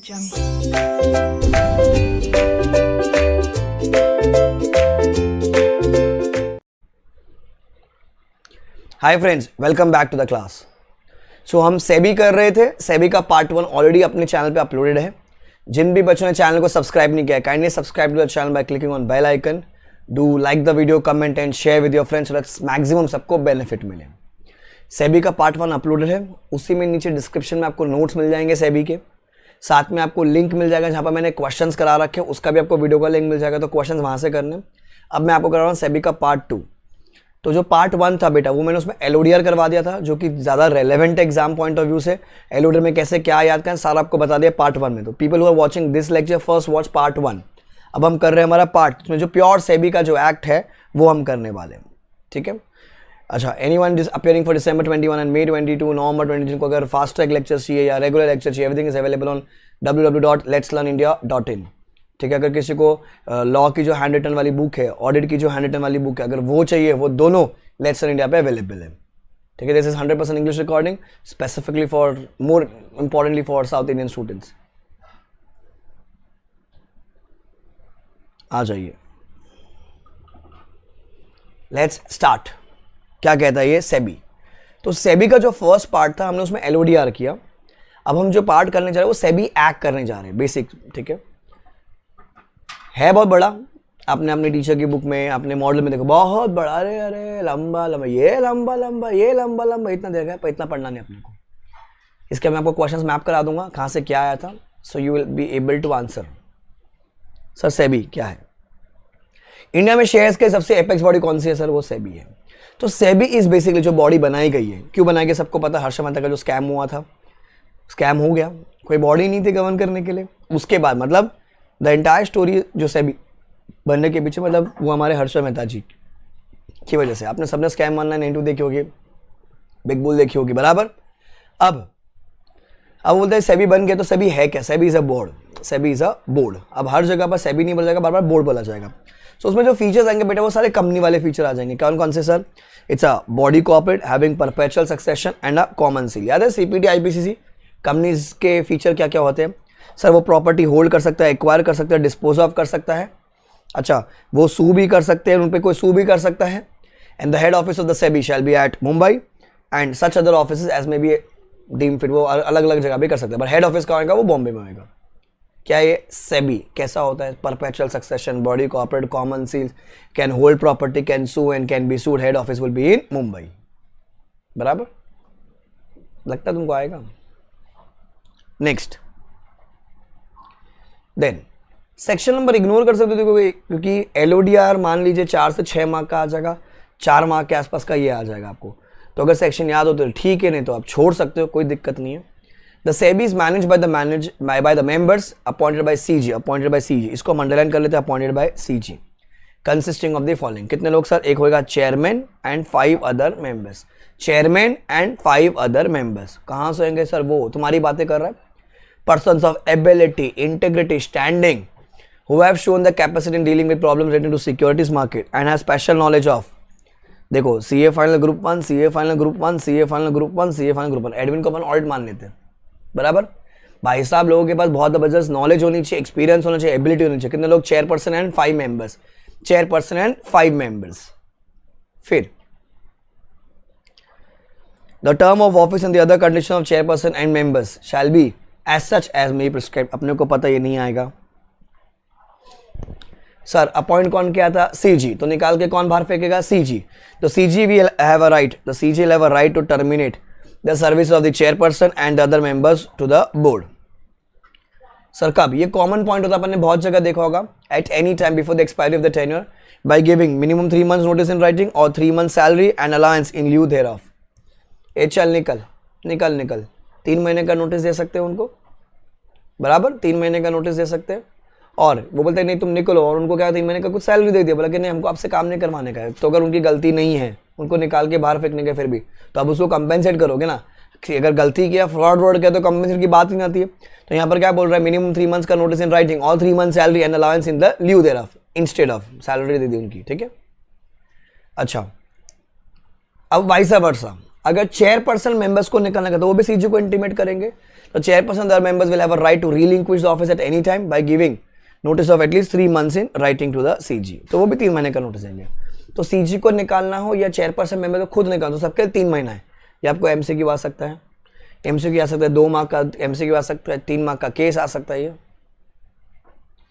Hi friends, welcome back to the class. So हम SEBI कर रहे थे। सेबी का पार्ट 1 ऑलरेडी अपने चैनल पे अपलोडेड है। जिन भी बच्चों ने चैनल को सब्सक्राइब नहीं किया है, kindly subscribe to the channel by clicking on bell icon. Do like the video, comment and share with your friends, maximum सबको बेनिफिट मिले। सेबी का पार्ट 1 अपलोडेड है, उसी में नीचे डिस्क्रिप्शन में आपको नोट्स मिल जाएंगे सेबी के, साथ में आपको लिंक मिल जाएगा जहाँ पर मैंने क्वेश्चंस करा रखे हैं, उसका भी आपको वीडियो का लिंक मिल जाएगा, तो क्वेश्चंस वहाँ से करने। अब मैं आपको करा रहा हूँ सेबी का पार्ट 2। तो जो पार्ट 1 था बेटा, वो मैंने उसमें एलओडीआर करवा दिया था, जो कि ज़्यादा relevant exam point of view से। एलओडीआर में कैसे क्या याद करें सारा आपको बता दिया पार्ट 1 में। तो people who are watching this lecture first watch part 1। अब हम कर रहे हैं हमारा पार्ट, उसमें जो प्योर सेबी का जो एक्ट है वो हम करने वाले हैं, ठीक है। अच्छा, anyone appearing for December 21 and May 22, November 22 को अगर फास्ट ट्रैक लेक्चर चाहिए या रेगुलर लेक्चर चाहिए, everything is available on www.letslearnindia.in। ठीक है, अगर किसी को लॉ की जो हैंड रिटन वाली बुक है, ऑडिट की जो हैंड रिटन वाली बुक है, अगर वो चाहिए, वो दोनों लेट्स लर्न इंडिया पे अवेलेबल है। ठीक है, this is 100% English recording specifically for more importantly for South Indian students. आ जाइए, लेट्स स्टार्ट। क्या कहता है ये सेबी? तो सेबी का जो फर्स्ट पार्ट था हमने उसमें एलओडीआर किया। अब हम जो पार्ट करने जा रहे हैं वो सेबी एक्ट करने जा रहे हैं, बेसिक। ठीक है बहुत बड़ा। आपने अपनी टीचर की बुक में, अपने मॉडल में देखो, बहुत बड़ा, अरे अरे लंबा लंबा, ये लंबा लंबा, ये लंबा लंबा, इतना देखा है पर इतना पढ़ना नहीं अपने को। इसके मैं आपको क्वेश्चंस मैप करा दूंगा कहाँ से क्या आया था, so you will be able to answer. Sir SEBI क्या है? इंडिया में शेयर्स के सबसे एपेक्स बॉडी कौन सी है सर? वो सेबी है। तो सेबी इज बेसिकली जो बॉडी बनाई गई है, क्यों बनाई गई सबको पता है। हर्षद मेहता का जो स्कैम हुआ था, स्कैम हो गया, कोई बॉडी नहीं थी गवर्न करने के लिए। उसके बाद मतलब द एंटायर स्टोरी जो सेबी बनने के पीछे, मतलब वो हमारे हर्षद मेहता जी की वजह से। आपने सबने स्कैम 1992 देखी होगी, बिग बुल देखी होगी, बराबर। अब बोलते हैं सेबी बन गया, तो सेबी है क्या? SEBI is a board. SEBI is a board. अब हर जगह पर सेबी नहीं बोला जाएगा, बार बार बोर्ड बोला जाएगा। सो उसमें जो फीचर्स आएंगे बेटा, वो सारे कंपनी वाले फीचर आ जाएंगे। कौन कौन से sir? It's a body corporate having perpetual succession and a common seal. याद है सीपीटी आईपीसीसी कंपनीज के फीचर क्या क्या होते हैं सर? वो प्रॉपर्टी होल्ड कर सकता है, एक्वायर कर सकता है, डिस्पोज ऑफ कर सकता है। अच्छा, वो सू भी कर सकते हैं, उन पर कोई सू भी कर सकता है। And the head office of the SEBI shall be at Mumbai and such other office as may be deem fit. वो अलग अलग जगह भी कर सकते हैं, बट हेड ऑफिस का होगा वो बॉम्बे में होगा। क्या ये सेबी कैसा होता है? Perpetual succession, body corporate, common seal, can hold property, can sue and can be sued. Head office will be in Mumbai. बराबर, लगता तुमको आएगा? Next, then section number ignore कर सकते हो क्योंकि एलओडीआर मान लीजिए 4 से 6 मार्क का आ जाएगा, 4 मार्क के आसपास का ये आ जाएगा आपको। तो अगर सेक्शन याद हो तो ठीक है, नहीं तो आप छोड़ सकते हो, कोई दिक्कत नहीं है। The SEBI is manage by the members appointed by CG. इसको हम अंडरलाइन कर लेते हैं, appointed by CG, consisting of the following. कितने लोग सर? एक होगा chairman and 5 other members. Chairman and 5 other members कहाँ से होंगे सर? वो तुम्हारी बातें कर रहा है। Persons of ability, integrity, standing, who have shown the capacity in dealing with problems related to securities market and has special knowledge of, देखो CA final group 1, CA final group 1, CA final group 1, CA final group 1। Admin को अपन audit मान लेते हैं, बराबर। भाई साहब लोगों के पास बहुत जबरदस्त नॉलेज होनी चाहिए, एक्सपीरियंस होना चाहिए, एबिलिटी होनी चाहिए। कितने लोग? Chairperson and 5 members. Chairperson and 5 members. फिर the term of office and the other condition of chairperson and members shall be as such as may prescribe. अपने को पता ये नहीं आएगा सर। अपॉइंट कौन किया था? सीजी। तो निकाल के कौन बाहर फेंकेगा? सीजी। तो CG will have a right, the CG will have a right to terminate the service of the chairperson and the other members to the board. Sir कब? ये कॉमन पॉइंट होता है, अपन ने बहुत जगह देखा होगा। At any time before the expiry of the tenure by giving minimum 3 months notice in writing और 3 months salary and allowance in lieu thereof. ए चल निकल निकल निकल। 3 महीने का नोटिस दे सकते हैं उनको, बराबर। 3 महीने का नोटिस दे सकते हैं और वो बोलते हैं नहीं तुम निकलो, और उनको क्या 3 महीने का कुछ सैलरी दे दिया, बोला कि नहीं हमको आपसे काम नहीं करवाने का है। तो अगर उनकी गलती नहीं है, उनको निकाल के बाहर फेंकने का फिर भी, तो अब उसको कंपेंसेट करोगे ना। अगर गलती किया, फ्रॉड वर्ड किया, तो कंपेंसेट की बात ही नहीं आती है। तो यहाँ पर क्या बोल रहा है? मिनिमम 3 months का नोटिस इन राइटिंग और 3 months salary and allowance in the lieu thereof, instead of salary दे दी उनकी। ठीक है, अच्छा अब वाइस वर्सा। अगर चेयरपर्सन मेंबर्स को निकालना तो वो भी सीजी को इंटीमेट करेंगे. तो chairperson other members will have a right to relinquish the office at any time by giving notice of at least 3 months in writing to the CG. तो वो भी 3 महीने का नोटिस देंगे. तो सीजी को निकालना हो या चेयरपर्सन मेंबर को खुद निकालना, तो सबके 3 महीना है. या आपको एमसीक्यू आ सकता है, एमसीक्यू आ सकता है 2 मार्क का, एमसीक्यू आ सकता है 3 मार्क का, केस आ सकता है. ये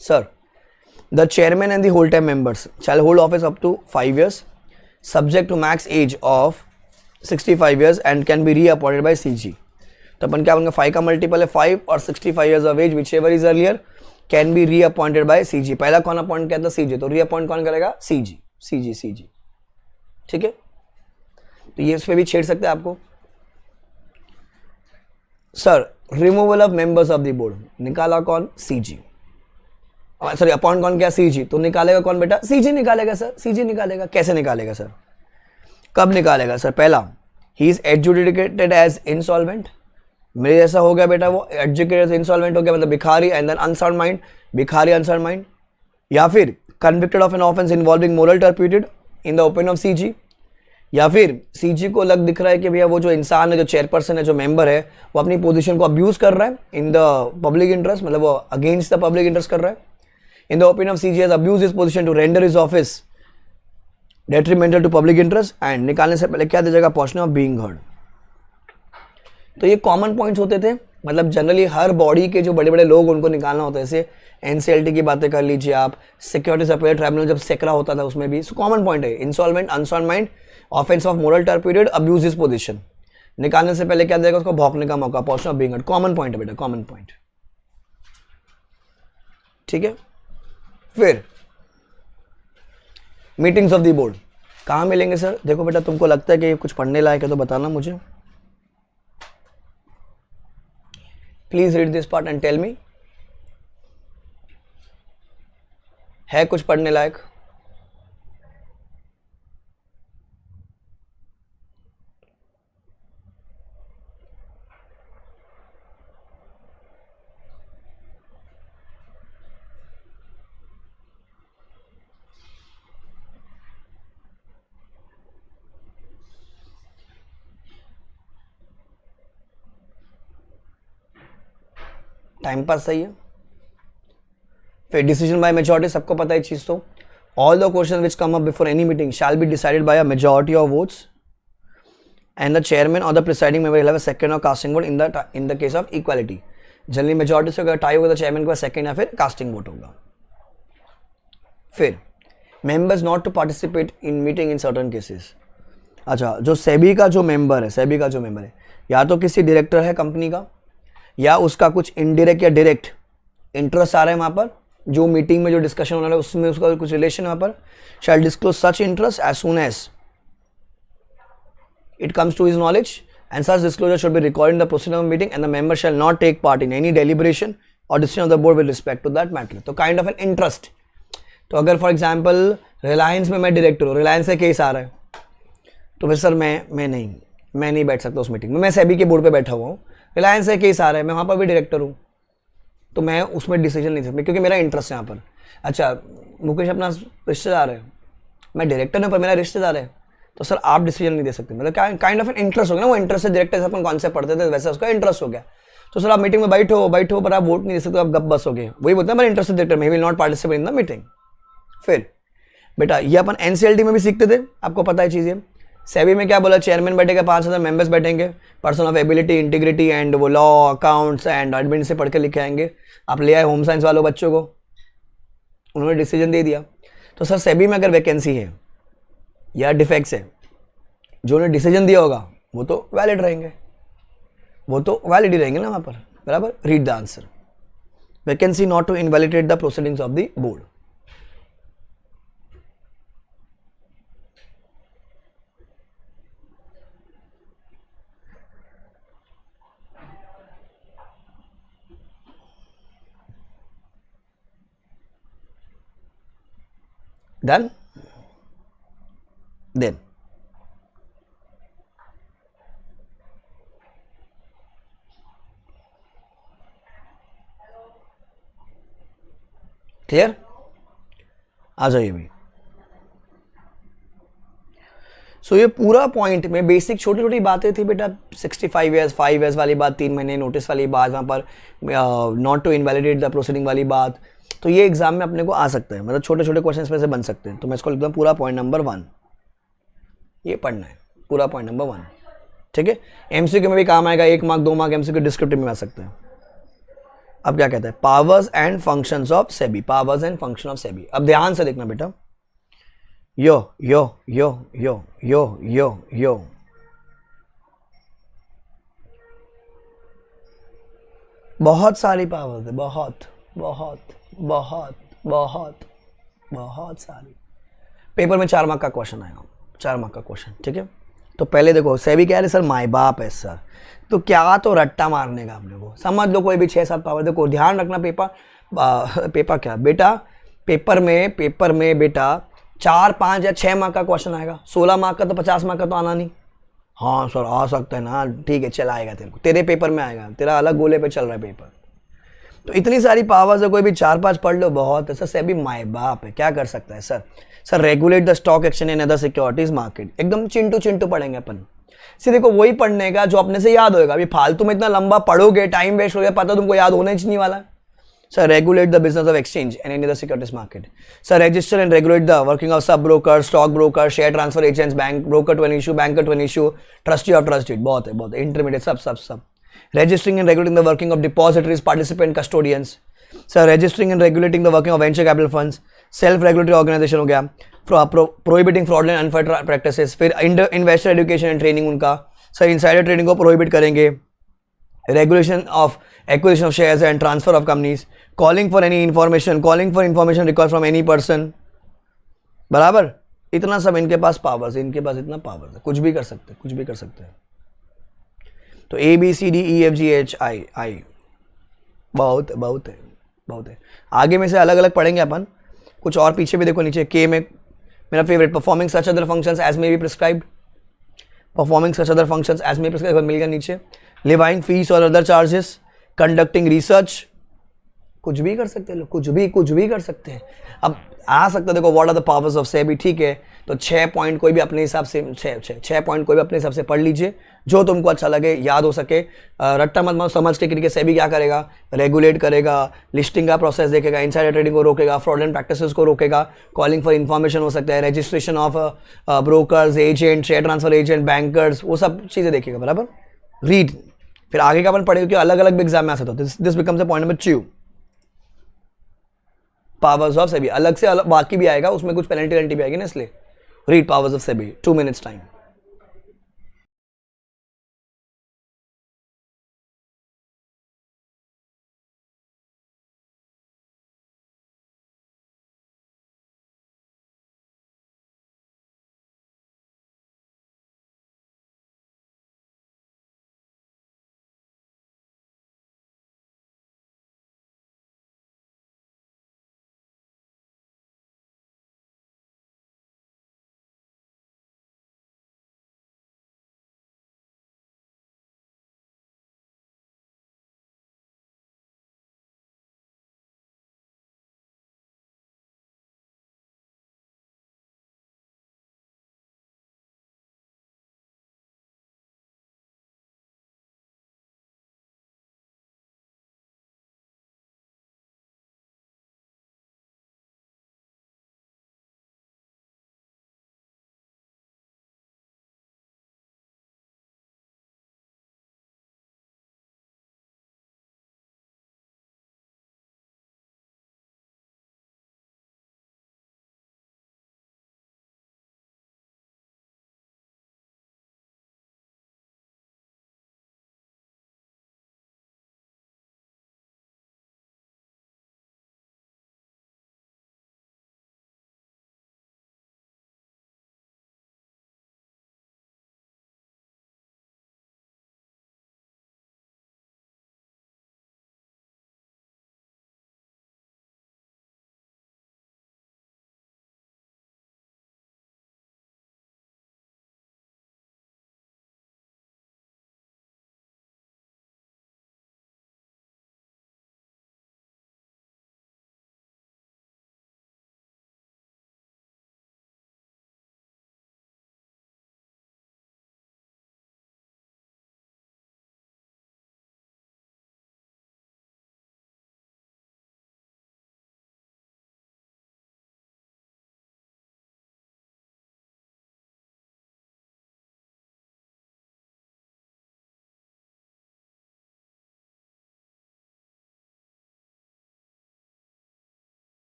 sir the chairman and the whole time members shall hold office up to 5 years subject to max age of 65 years and can be reappointed by CG. तो अपन क्या बोलेंगे, 5 का मल्टीपल है 5 और 65 years of age which ever is earlier can be reappointed by CG. पहला कौन appoint किया था, सीजी. तो रीअपॉइंट कौन करेगा, सीजी. सीजी. ठीक है. तो ये इस पे भी छेड़ सकते हैं आपको. Sir removal of members of the board निकाला कौन, सीजी. सॉरी अपॉइंट कौन किया, सीजी. तो निकालेगा कौन बेटा, सीजी निकालेगा सर. सीजी निकालेगा. कैसे निकालेगा सर, कब निकालेगा सर, पहला ही इज एडजुडिकेटेड एज इंसॉल्वेंट. मेरे जैसा हो गया बेटा, वो एडजुकेटेड इंसॉल्वेंट हो गया, मतलब भिखारी एंड देन अनसाउंड माइंड, भिखारी अनसाउंड माइंड. या फिर convicted of an offence involving moral turpitude in the opinion of CG. या फिर सीजी को लग दिख रहा है कि भैया वो जो इंसान है, जो चेयरपर्सन है, जो मेंबर है, वो अपनी पोजीशन को अब्यूज कर रहा है इन द पब्लिक इंटरेस्ट, मतलब वो अगेंस्ट द पब्लिक इंटरेस्ट कर रहा है. In the opinion of CG has abuse his position to render his office detrimental to public interest. And निकालने से पहले क्या दीजिएगा, पोर्शन ऑफ बीइंग हर्ड. तो ये कॉमन पॉइंट्स होते थे, मतलब जनरली हर बॉडी के जो बड़े बड़े लोग उनको निकालना होता है. जैसे एनसीएलटी की बातें कर लीजिए आप, सिक्योरिटी सप्लाई ट्राइब्यूनल जब सेकरा होता था उसमें भी कॉमन पॉइंट है, insolvent, unsound mind, offence of moral turpitude, abuse his position. निकालने से पहले क्या देगा, उसको भौंकने का मौका, portion of being heard. Common point है बेटा, कॉमन पॉइंट. ठीक है. फिर मीटिंग्स ऑफ द बोर्ड कहाँ मिलेंगे सर. देखो बेटा, तुमको लगता है कि कुछ पढ़ने लायक है तो बताना मुझे. Please read this part and tell me, है कुछ पढ़ने लायक. टाइम पास सही है. फिर डिसीजन बाय मेजॉरिटी, सबको पता है चीज. तो all the question which come up before any meeting shall be decided by a majority of votes and the chairman और the presiding member will have a second और casting vote in the case of equality. Generally majority से अगर tie होगा तो chairman का second या फिर casting vote होगा. फिर members not to participate in meeting in certain cases. अच्छा, जो सेबी का जो मेंबर है, सेबी का जो मेंबर है, या तो किसी डायरेक्टर है कंपनी का, या उसका कुछ इनडायरेक्ट या डायरेक्ट इंटरेस्ट आ रहा है वहाँ पर, जो मीटिंग में जो डिस्कशन होना है उसमें उसका कुछ रिलेशन वहाँ पर, shall disclose such interest as soon as it comes to his knowledge and such disclosure should be record in the procedure of meeting and the member shall not take part in any deliberation और decision of the board with respect to that matter. तो kind of an interest. तो अगर for example Reliance में मैं director हूँ, रिलायंस का case आ रहा है, तो फिर सर मैं नहीं बैठ सकता उस मीटिंग में. मैं सेबी के बोर्ड पे बैठा हुआ हूँ, रिलायंस का केस आ रहा है, मैं वहाँ पर भी डायरेक्टर हूँ, तो मैं उसमें डिसीजन नहीं सकता क्योंकि मेरा इंटरेस्ट है यहाँ पर. अच्छा, मुकेश अपना रिश्तेदार है, मैं डायरेक्टर हूँ पर मेरा रिश्तेदार है, तो सर आप डिसीजन नहीं दे सकते. मतलब क्या काइंड ऑफ एन इंटरेस्ट हो गया ना, वो इंटरेस्ट से डायरेक्टर से अपन कॉन्सेप्ट पढ़ते थे वैसे उसका इंटरेस्ट हो गया. तो सर आप मीटिंग में बैठो पर आप वोट नहीं दे सकते, आप गप बस हो गए. वही बोलते हैं मेरा इंटरेस्ट डायरेक्टर में, will not participate in the meeting. फिर बेटा ये अपन एनसीएलटी में भी सीखते थे, आपको पता है चीज़ें. सेबी में क्या बोला, चेयरमैन बैठेगा, 5,000 मेंबर्स बैठेंगे, person of ability, integrity and वो लॉ, अकाउंट्स एंड एडमिन से पढ़ के लिखे आएंगे. आप ले आए होम साइंस वालों बच्चों को, उन्होंने डिसीजन दे दिया. तो सर सेबी में अगर वैकेंसी है या डिफेक्ट्स है, जो उन्होंने डिसीजन दिया होगा वो तो वैलिड रहेंगे, वो तो वैलिड ही रहेंगे ना वहाँ पर. बराबर. Read the answer. Vacancy not to invalidate the proceedings of the board. Done? Then clear. आ जाइए भाई. सो ये पूरा पॉइंट में बेसिक छोटी छोटी बातें थी बेटा, 65 ईयर्स 5 ईयर्स वाली बात, 3 महीने नोटिस वाली बात, वहाँ पर not to invalidate the proceeding वाली बात, तो ये एग्जाम में अपने को आ सकता है, मतलब छोटे छोटे क्वेश्चंस में से बन सकते हैं। तो मैं इसको लिखता हूँ पूरा पॉइंट नंबर 1, ये पढ़ना है पूरा पॉइंट नंबर 1, ठीक है। एमसीक्यू में भी काम आएगा, 1 मार्क 2 मार्क एमसीक्यू डिस्क्रिप्टिव में आ सकते हैं। अब क्या कहता है, powers and functions of SEBI, powers and function of SEBI. अब ध्यान से देखना बेटा, यो यो यो यो यो यो यो, बहुत सारी पावर्स है, बहुत बहुत बहुत बहुत बहुत सारी। पेपर में 4 मार्क का क्वेश्चन आएगा, 4 मार्क का क्वेश्चन, ठीक है। तो पहले देखो सेबी कह रहे सर माई बाप है सर, तो क्या तो रट्टा मारने का अपने को, समझ लो कोई भी 6-7 पावर। देखो ध्यान रखना, पेपर क्या बेटा, पेपर में बेटा 4 5 या 6 मार्क का क्वेश्चन आएगा, 16 मार्क का तो 50 मार्क का तो आना नहीं। हाँ सर आ सकता है ना, ठीक है चल आएगा तेरे को, तेरे पेपर में आएगा, तेरा अलग गोले पे चल रहा है पेपर। तो इतनी सारी पावर्स है, कोई भी 4-5 पढ़ लो बहुत है सर। सेबी माई बाप है, क्या कर सकता है sir. Sir regulate the stock exchange and other securities market, एकदम चिंटू चिंटू पढ़ेंगे अपन। सी देखो वही पढ़ने का जो अपने से याद होएगा, अभी फालतू में इतना लंबा पढ़ोगे टाइम वेस्ट हो गया, पता तुमको याद होना ही नहीं वाला। Sir regulate the business of exchange and any other securities market. Sir register and regulate the working of sub broker, stock broker, share transfer agents, bank broker to an issue, banker to an issue, trustee of trusted, बहुत है बहुत है, intermediate सब। Registering and regulating the working of depositories, participant custodians. Sir, registering and regulating the working of venture capital funds, self-regulatory organization हो गया, prohibiting fraudulent and unfair practices, फिर investor education and training उनका, sir insider trading को prohibit करेंगे, regulation of acquisition of shares and transfer of companies, calling for information required from any person, बराबर। इतना सब इनके पास पावर्स, इनके पास इतना पावर है, कुछ भी कर सकते हैं, कुछ भी कर सकते हैं। तो A B C D E F G H I I, बहुत बहुत है बहुत है। आगे में से अलग अलग पढ़ेंगे अपन, कुछ और पीछे भी देखो नीचे के में मेरा favourite, performing such other functions as may be prescribed, performing such other functions as may be prescribed मिल गया नीचे, लिवाइंग फीस और अदर चार्जेस, कंडक्टिंग रिसर्च, कुछ भी कर सकते हैं लोग, कुछ भी कर सकते हैं। अब आ सकता है देखो what are the powers of SEBI, ठीक है। तो 6 पॉइंट कोई भी अपने हिसाब से 6 पॉइंट कोई भी अपने हिसाब से पढ़ लीजिए, जो तुमको अच्छा लगे, याद हो सके। रट्टा मत समझ के सेबी क्या करेगा, रेगुलेट करेगा, लिस्टिंग का प्रोसेस देखेगा, इनसाइडर ट्रेडिंग को रोकेगा, फ्रॉडलेंट प्रैक्टिसेस को रोकेगा, कॉलिंग फॉर इन्फॉर्मेशन हो सकता है, registration of brokers, agent, share transfer agent, bankers, वो सब चीज़ें देखेगा, बराबर। रीड, फिर आगे का अपन पढ़ेगा कि अलग अलग एग्जाम में आ सकता है। This becomes a point number 2, powers of SEBI. अलग से अलग बाकी भी आएगा, उसमें कुछ पेनल्टी भी आएगी ना, इसलिए read powers of SEBI, 2 minutes time.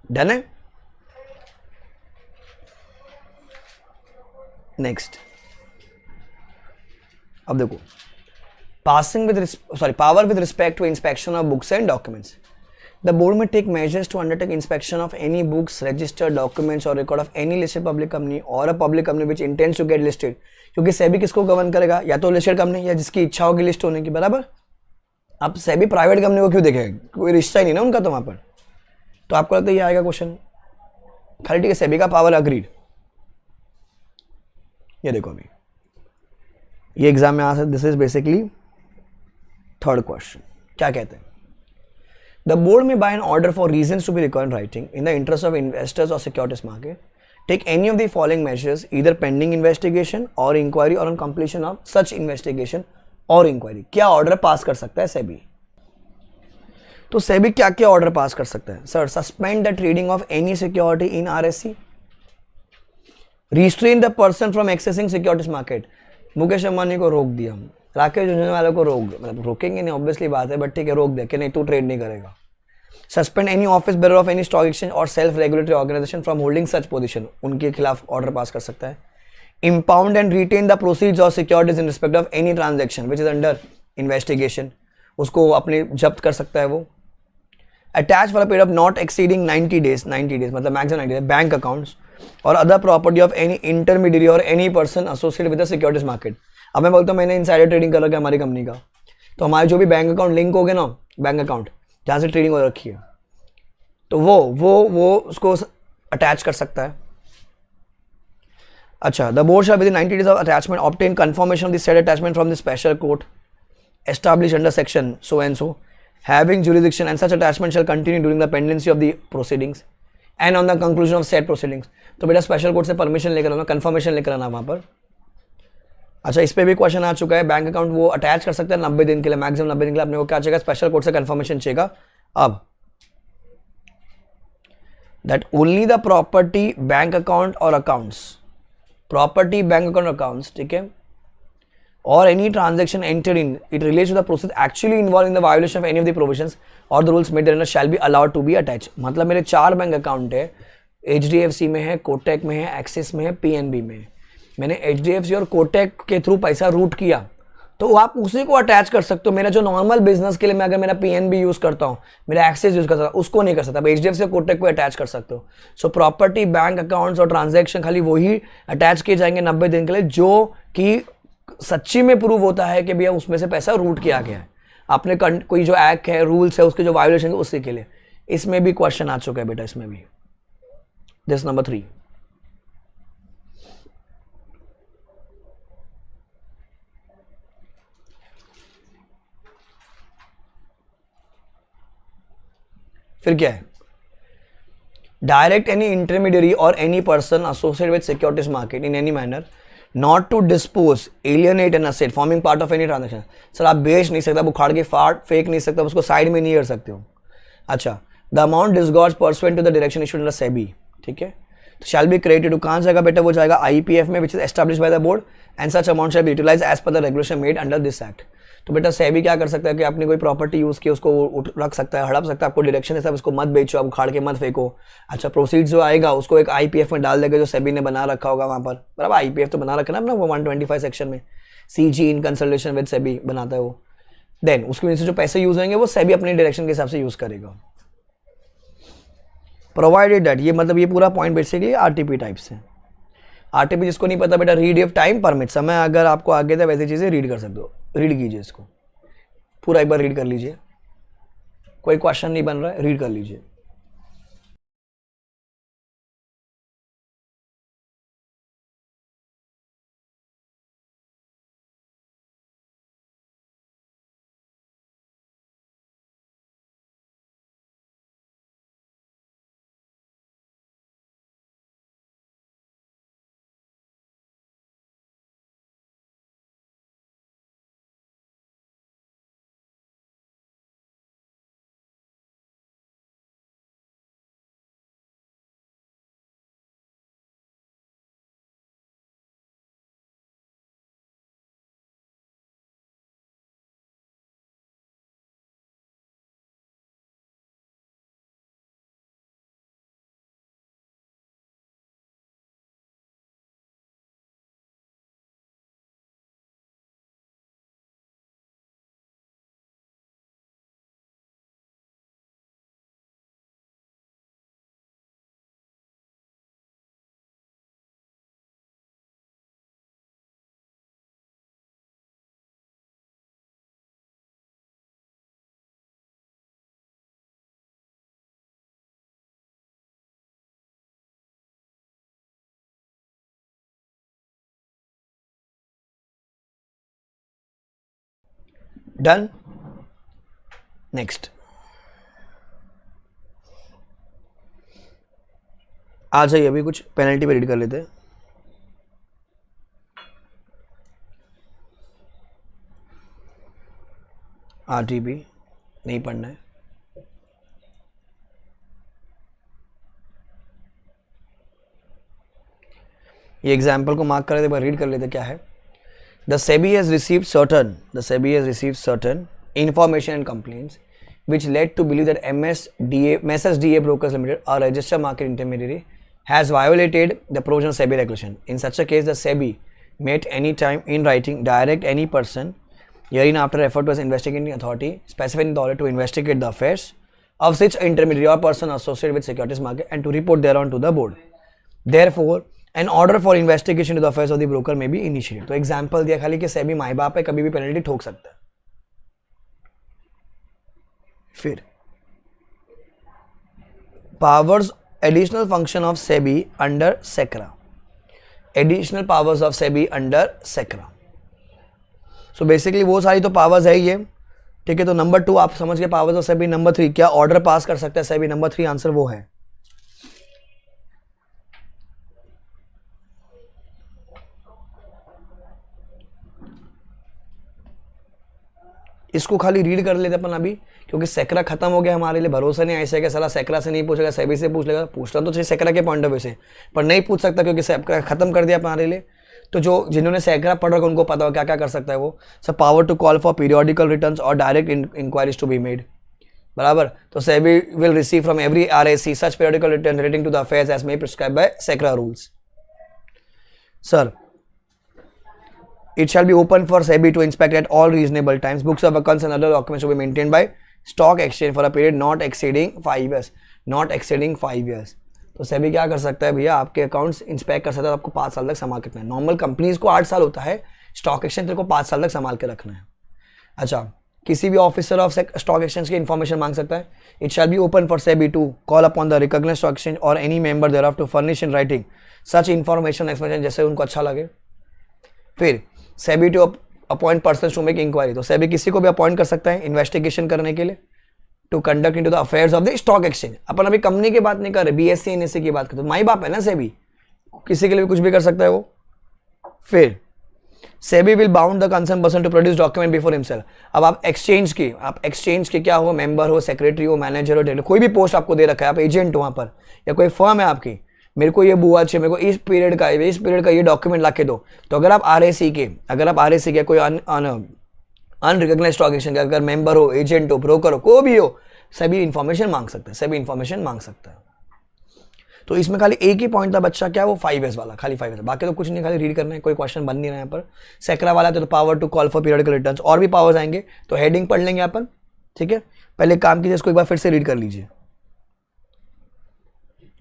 Done है। नेक्स्ट, अब देखो, passing with power with respect to inspection of books and documents. The board may take measures to undertake inspection of any books, registered documents or record of any listed public company or a public company which intends to get listed. क्योंकि सेबी किसको govern करेगा, या तो listed company या जिसकी इच्छा होगी list होने की, बराबर। अब सेबी प्राइवेट कंपनी को क्यों देखेगा, कोई रिश्ता ही नहीं ना उनका तो वहां पर। तो आपको लगता है ये आएगा क्वेश्चन खाली, ठीक है। सेबी का पावर अग्रीड। ये देखो अभी ये एग्जाम में आ सकता, this is basically third question. क्या कहते हैं, द बोर्ड में by an order for reasons to be record writing in the interest of investors और securities market take any of the following measures either pending investigation और inquiry और on completion of such investigation और inquiry. क्या order pass कर सकता है सेबी? तो सेबी क्या क्या ऑर्डर पास कर सकता है? Sir, suspend the trading of any security in RSC, restrain the person from accessing securities market. Mukesh Ambani को रोक दिया, राकेश झुंझुनवाला को रोक, मतलब रोकेंगे नहीं ऑब्वियसली बात है, बट ठीक है रोक दिया कि नहीं तू ट्रेड नहीं करेगा। Suspend any office bearer of any stock exchange और self regulatory organisation from holding such position, उनके खिलाफ ऑर्डर पास कर सकता है। Impound and retain the proceeds और securities in respect of any transaction which is under investigation, उसको अपने जब्त कर सकता है वो। Attach for a period of not exceeding 90 days, 90 days मतलब मैक्सिमम 90 डेज, बैंक अकाउंट्स और other property of any intermediate और any person associated with the securities market. अब मैं बोलता हूँ मैंने इनसाइडर ट्रेडिंग कर रखा है हमारी कंपनी का, तो हमारे जो भी बैंक अकाउंट लिंक हो गए ना, बैंक अकाउंट जहाँ से ट्रेडिंग हो रखी है, तो वो उसको अटैच कर सकता है। अच्छा, the board shall with 90 days of attachment obtain confirmation of the said attachment from the special court established under section so and so having jurisdiction, and such attachment shall continue during the pendency of the proceedings and on the conclusion of said proceedings। तो बेटा special court से permission लेकर आना, confirmation लेकर आना वहां पर। अच्छा, इस पे भी क्वेश्चन आ चुका है, बैंक अकाउंट वो अटैच कर सकते हैं 90 दिन के लिए, मैक्सिमम 90 दिन के लिए अपने को क्या चाहिए, स्पेशल कोर्ट से कंफर्मेशन चाहिए। अब that only the property bank account और accounts, property bank account accounts, ठीक है, or any transaction entered in it relates to the process actually involved in the violation of any of the provisions or the rules made therein shall be allowed to be attached। मतलब मेरे 4 bank account है, HDFC में है, कोटक में है, axis में है, PNB में है। मैंने HDFC और कोटक के थ्रू पैसा रूट किया, तो आप उसी को अटैच कर सकते हो। मेरा जो नॉर्मल बिजनेस के लिए मैं अगर मेरा PNB यूज करता हूँ, मेरा एक्सिस यूज करता हूँ, उसको नहीं कर सकता। अब HDFC और कोटक को अटैच कर सकते हो। सो प्रॉपर्टी बैंक अकाउंट्स और ट्रांजेक्शन खाली वही अटैच किए जाएंगे 90 दिन के लिए जो कि सच्ची में प्रूव होता है कि भैया उसमें से पैसा रूट किया गया है, आपने कोई जो एक्ट है, रूल्स है, उसके जो वायोलेशन है उसी के लिए। इसमें भी क्वेश्चन आ चुका है बेटा, इसमें भी। This number 3। फिर क्या है, डायरेक्ट एनी इंटरमीडियरी और any person associated with securities market in any manner not to dispose alienate an asset forming part of any transaction. Sir आप बेच नहीं सकते, उखाड़ के फाड़ फेंक नहीं सकते, उसको साइड में नहीं कर सकते हो। अच्छा, the amount disgorge pursuant to the direction issued under SEBI, ठीक है, तो शैल बी क्रेडिटेड टू, कहाँ जाएगा बेटा, वो जाएगा IPF में which is established by the board and such amount shall be utilised as per the regulation made under this act. तो बेटा सेबी क्या कर सकता है कि आपने कोई प्रॉपर्टी यूज की उसको रख सकता है, हड़प सकता है, आपको डायरेक्शन है सब, उसको मत बेचो, आप उखाड़ के मत फेंको। अच्छा, प्रोसीड्स जो आएगा उसको एक IPF में डाल देगा जो सेबी ने बना रखा होगा वहां पर, बराबर। IPF तो बना रखा ना अपना, वो 125 सेक्शन में CG in consultation with SEBI बनाता है वो। देन उसकी वजह से जो पैसे यूज होंगे वो सेबी अपने डायरेक्शन के हिसाब से यूज करेगा, प्रोवाइडेड दैट। ये मतलब ये पूरा पॉइंट बेसिकली RTP टाइप से। RTP जिसको नहीं पता बेटा, रीड इफ टाइम परमिट, समय अगर आपको आगे था वैसी चीजें रीड कर सकते हो, रीड कीजिए इसको पूरा, एक बार रीड कर लीजिए, कोई क्वेश्चन नहीं बन रहा है, रीड कर लीजिए। डन। नेक्स्ट आ जाइए, अभी कुछ पेनल्टी पे रीड कर लेते हैं। आरटीपी नहीं पढ़ना है। ये एग्जाम्पल को मार्क कर लेते, रीड कर लेते क्या है। The SEBI has received certain information and complaints which led to believe that Messrs DA Brokers Limited, a registered market intermediary, has violated the provision of SEBI regulation. In such a case, the SEBI may at any time in writing direct any person herein after referred to as investigating authority specifying the authority to investigate the affairs of such intermediary or person associated with securities market and to report thereon to the board. Therefore, an order for investigation to the affairs of the broker may be initiated. तो example दिया खाली कि सेबी माई बाप है, कभी भी penalty ठोक सकता है। फिर powers, additional function of SEBI under SCRA, additional powers of SEBI under SCRA. So basically वो सारी तो पावर्स है ये, ठीक है। तो नंबर 2 आप समझ गए पावर्स ऑफ सेबी। नंबर 3 क्या ऑर्डर पास कर सकता है सेबी? नंबर 3 आंसर वो है। इसको खाली रीड कर लेते अपन अभी, क्योंकि सेक्रा खत्म हो गया हमारे लिए। भरोसा नहीं ऐसे कि साला सेक्रा से नहीं पूछेगा, सेबी से पूछ लेगा। पूछना तो चाहिए सेक्रा के पॉइंट ऑफ व्यू से, पर नहीं पूछ सकता क्योंकि सेक्रा खत्म कर दिया हमारे लिए। तो जो जिन्होंने सेक्रा पढ़ रखा उनको पता हो क्या क्या कर सकता है वो। सब power to call for periodical returns और direct inquiries to be made, बराबर। तो SEBI will receive from every RAC such periodical return relating to the affairs as may prescribe by SCRA rules. Sir, it shall be open for SEBI to inspect at all reasonable times. Books of accounts and other documents will be maintained by stock exchange for a period not exceeding 5 years. Not exceeding 5 years. तो सेबी क्या कर सकता है भैया, आपके accounts inspect कर सकता है, आपको 5 साल तक संभाल के रखना है। नॉर्मल कंपनीज को 8 साल होता है, स्टॉक एक्सचेंज तेरे को 5 साल तक संभाल के रखना है। अच्छा, किसी भी ऑफिसर ऑफ स्टॉक एक्सचेंज की इन्फॉर्मेशन मांग सकता है। It shall be open for SEBI to call upon the recognised stock exchange और any member thereof to furnish in writing such information explanation जैसे उनको अच्छा लगे। फिर SEBI to appoint person to make inquiry, तो सेबी किसी को भी अपॉइंट कर सकता है इन्वेस्टिगेशन करने के लिए, to conduct into the affairs of the stock exchange. अपन अभी कंपनी की बात नहीं कर रहे, बीएससी एनएससी की बात करते, तो माई बाप है ना सेबी, किसी के लिए भी कुछ भी कर सकता है वो। फिर SEBI will bound the concern person to produce document before himself. अब आप एक्सचेंज के क्या हो, मेंबर हो, सेक्रेटरी हो, मैनेजर हो, डायरेक्टर, कोई भी पोस्ट आपको दे रखा है, आप एजेंट हो वहां पर, या कोई फर्म है आपकी, मेरे को ये बुआ चाहिए, मेरे को इस पीरियड का ये डॉक्यूमेंट ला के दो। तो अगर आप आरएसी के कोई अनरिकॉग्नाइज्ड स्टॉक एक्सचेंज अगर मेंबर हो, एजेंट हो, ब्रोकर हो, कोई भी हो, सभी इन्फॉर्मेशन मांग सकता है। तो इसमें खाली एक ही पॉइंट था बच्चा, क्या वो 5 years वाला, खाली 5 years, बाकी तो कुछ नहीं, खाली रीड करना है, कोई क्वेश्चन बन नहीं रहा है पर। सेक्रा वाला तो power to call for periodical returns, और भी पावर्स आएंगे तो हेडिंग पढ़ लेंगे अपन, ठीक है। पहले काम कीजिए, इसको एक बार फिर से रीड कर लीजिए।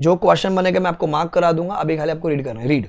जो क्वेश्चन बनेगा मैं आपको मार्क करा दूंगा, अभी खाली आपको रीड करना है, रीड।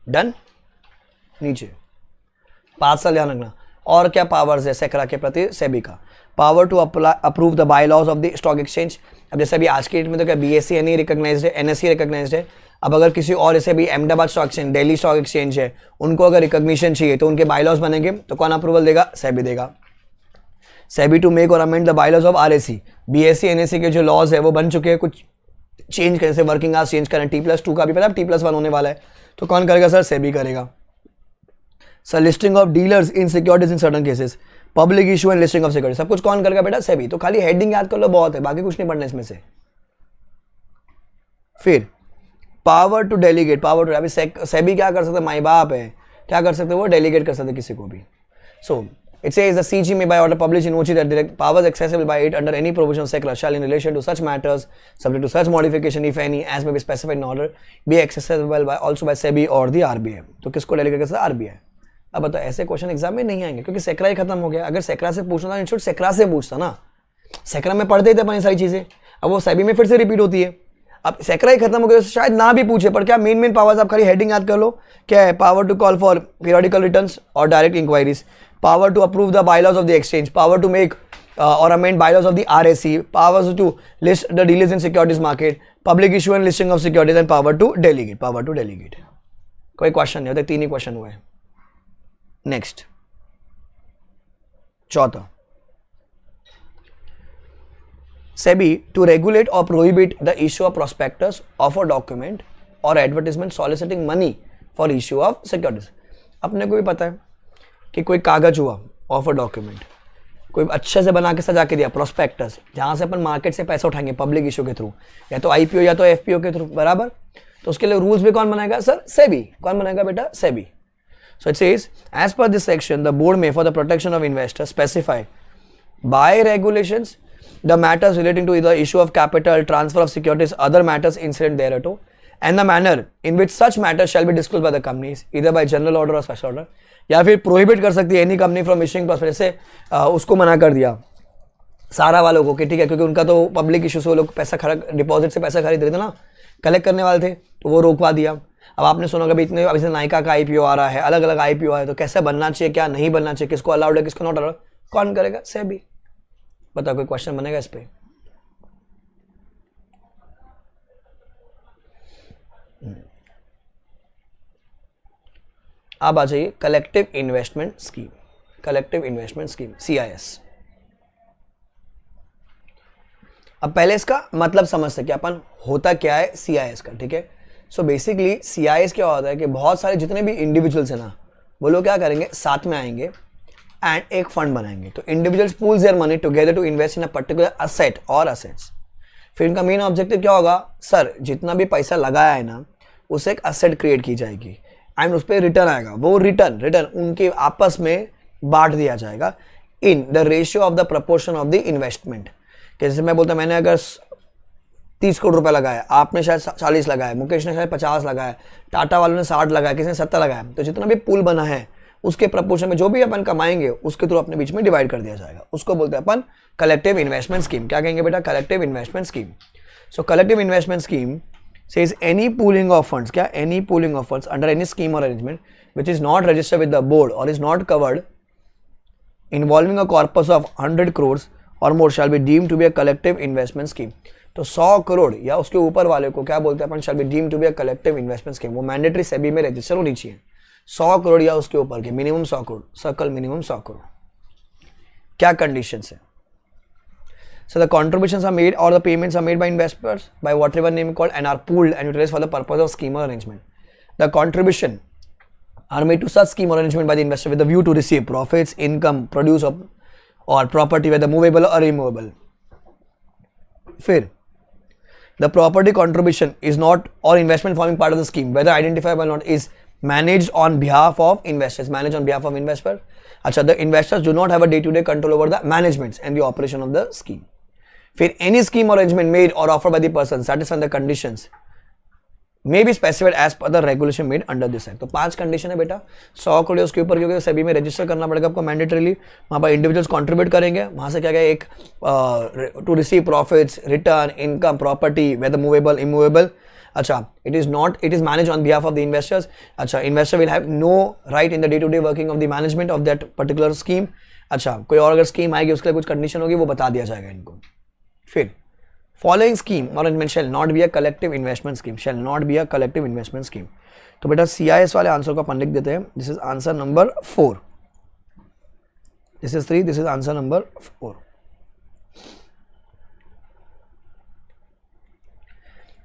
डन। नीचे 5 साल ध्यान रखना। और क्या पावर्स है सेक्रा के प्रति सेबी का? Power to approve the bylaws of the stock exchange. अब जैसे अभी आज के डेट में तो क्या BSE नहीं रिकॉग्नाइज्ड है, NSE रिकॉग्नाइज्ड है। अब अगर किसी और जैसे भी Ahmedabad stock exchange, Delhi stock exchange है, उनको अगर रिकॉग्निशन चाहिए तो उनके बाय लॉज बनेंगे, तो कौन अप्रूवल देगा? सेबी देगा। सेबी टू मेक और amend the bylaws of RSE। BSE NSE के जो लॉज है वो बन चुके हैं, कुछ चेंज करें, जैसे वर्किंग आवर्स चेंज करें, T+2 का भी पता है T+1 होने वाला है, तो कौन करेगा सर? सेबी करेगा। Sir listing of dealers in securities in certain cases, public issue and listing of security, सब कुछ कौन करेगा बेटा? सेबी। तो खाली हेडिंग याद कर लो, बहुत है, बाकी कुछ नहीं पढ़ना इसमें से। फिर power to delegate, power to, अभी सेबी क्या कर सकते हैं? माई बाप है, क्या कर सकते हैं वो? डेलीगेट कर सकते हैं किसी को भी। सो it says the CG may by order publish in OC that direct powers accessible by it under any provision of SECRA shall in relation to such matters subject to such modification if any as may be specified in order be accessible by also by SEBI or the RBI। तो किसको delegate कर सकता है? RBI। अब बताओ ऐसे question exam में नहीं आएंगे क्योंकि सेक्रा ही खत्म हो गया। अगर सेक्रा से पूछना था इंस्टीट्यूट सेक्रा से पूछता ना, सेक्रा में पढ़ते थे अपन सारी चीजें, अब वो सेबी में फिर से रिपीट होती है। अब सेक्रा ही खत्म हो गया, शायद ना भी पूछे, पर क्या मेन पावर्स आप खाली हेडिंग याद कर लो। क्या है? Power to call for periodical returns और direct inquiries, power to approve the bylaws of the exchange, power to make or amend bylaws of the RSE, powers to list the dealers in securities market, public issue and listing of securities, and power to delegate, power to delegate। कोई question नहीं होता, 3 ही question हुए। Next चौथा, SEBI to regulate or prohibit the issue of prospectus of a document or advertisement soliciting money for issue of securities। अपने को भी पता है कि कोई कागज हुआ, ऑफर डॉक्यूमेंट, कोई अच्छे से बना के सजा के दिया, प्रोस्पेक्टस, जहां से अपन मार्केट से पैसा उठाएंगे पब्लिक इशू के थ्रू, या तो IPO या तो FPO के थ्रू, बराबर। तो उसके लिए रूल्स भी कौन बनाएगा सर? सेबी। कौन बनाएगा बेटा? SEBI. So it says as per this section the board may for the protection of investors specify by regulations the matters relating to the issue of capital, transfer of securities, other matters incidental thereto, and the manner in which such matters shall be disclosed by the companies either by general order or special order, या फिर प्रोहिबिट कर सकती है any company from issuing prospectus से। उसको मना कर दिया सारा वालों को कि ठीक है, क्योंकि उनका तो पब्लिक इशू से वो लोग पैसा डिपॉजिट से पैसा खरीद रहे थे ना, कलेक्ट करने वाले थे, तो वो रोकवा दिया। अब आपने सुना कभी इतने, अभी से नायका का IPO आ रहा है, अलग अलग IPO है, तो कैसे बनना चाहिए, क्या नहीं बनना चाहिए, किसको अलाउड है, किसको नॉट अलाउड, कौन करेगा? सेबी। बताओ कोई क्वेश्चन बनेगा इस पे? अब आ जाइए collective investment scheme. Collective investment scheme CIS। अब पहले इसका मतलब समझते कि अपन होता क्या है CIS का, ठीक है। सो बेसिकली CIS क्या होता है कि बहुत सारे जितने भी इंडिविजुअल्स हैं ना, वो लोग क्या करेंगे, साथ में आएंगे एंड एक फंड बनाएंगे। तो individuals pools their money together to invest in a particular asset और असेट्स। फिर इनका मेन ऑब्जेक्टिव क्या होगा सर? जितना भी पैसा लगाया है ना, उसे एक असेट क्रिएट की जाएगी एंड उस पर रिटर्न आएगा, वो रिटर्न उनके आपस में बांट दिया जाएगा in the ratio of the proportion of the investment. जैसे मैं बोलता, मैंने अगर 30 करोड़ रुपए लगाया, आपने शायद 40 लगाया, मुकेश ने शायद 50 लगाया, टाटा वालों ने 60 लगाया, किसी ने 70 लगाया, तो जितना भी पूल बना है उसके प्रपोर्शन में जो भी अपन कमाएंगे उसके थ्रू अपने बीच में डिवाइड कर दिया जाएगा। उसको बोलते हैं अपन कलेक्टिव इन्वेस्टमेंट स्कीम। क्या कहेंगे बेटा? Collective investment scheme. So collective investment scheme says any pooling of funds, क्या? Any pooling of funds under any scheme or arrangement which is not registered with the board or is not covered involving a corpus of 100 crores or more shall be deemed to be a collective investment scheme। तो 100 करोड़ या उसके ऊपर वाले को क्या बोलते हैं अपन? shall be deemed to be a collective investment scheme। वो मैंडेटरी सेबी में रजिस्टर होनी चाहिए। 100 करोड़ या उसके ऊपर के, minimum 100 crore, circle minimum 100 crore. क्या कंडीशन है? So the contributions are made or the payments are made by investors by whatever name called and are pooled and utilized for the purpose of scheme or arrangement. The contribution are made to such scheme or arrangement by the investor with the view to receive profits, income, produce of or property whether movable or immovable. फिर the property contribution is not or investment forming part of the scheme whether identifiable or not is managed on behalf of investors. Managed on behalf of investors. अच्छा, the investors do not have a day-to-day control over the management and the operation of the scheme. फिर any scheme or arrangement made or offered by the person satisfying the conditions may be specified as per the regulation made under this act। तो 5 condition है बेटा। 100 करोड़ उसके ऊपर, क्योंकि सेबी में register करना पड़ेगा आपको मैंडेटरीली, वहाँ पर इंडिविजुअल्स कंट्रीब्यूट करेंगे, वहाँ से क्या क्या एक to receive profits, return, income, property whether movable immovable, अच्छा, it is not, it is managed on behalf of the investors. अच्छा, investor will have no right in the day-to-day working of the management of that particular scheme. अच्छा, कोई और अगर scheme आएगी उसके लिए कुछ कंडीशन होगी वो बता दिया जाएगा इनको. फिर following scheme management shall not be a collective investment scheme, shall not be a collective investment scheme. तो बेटा CIS वाले आंसर को अपन लिख देते हैं. This is answer number 4. This is 3, this is answer number 4.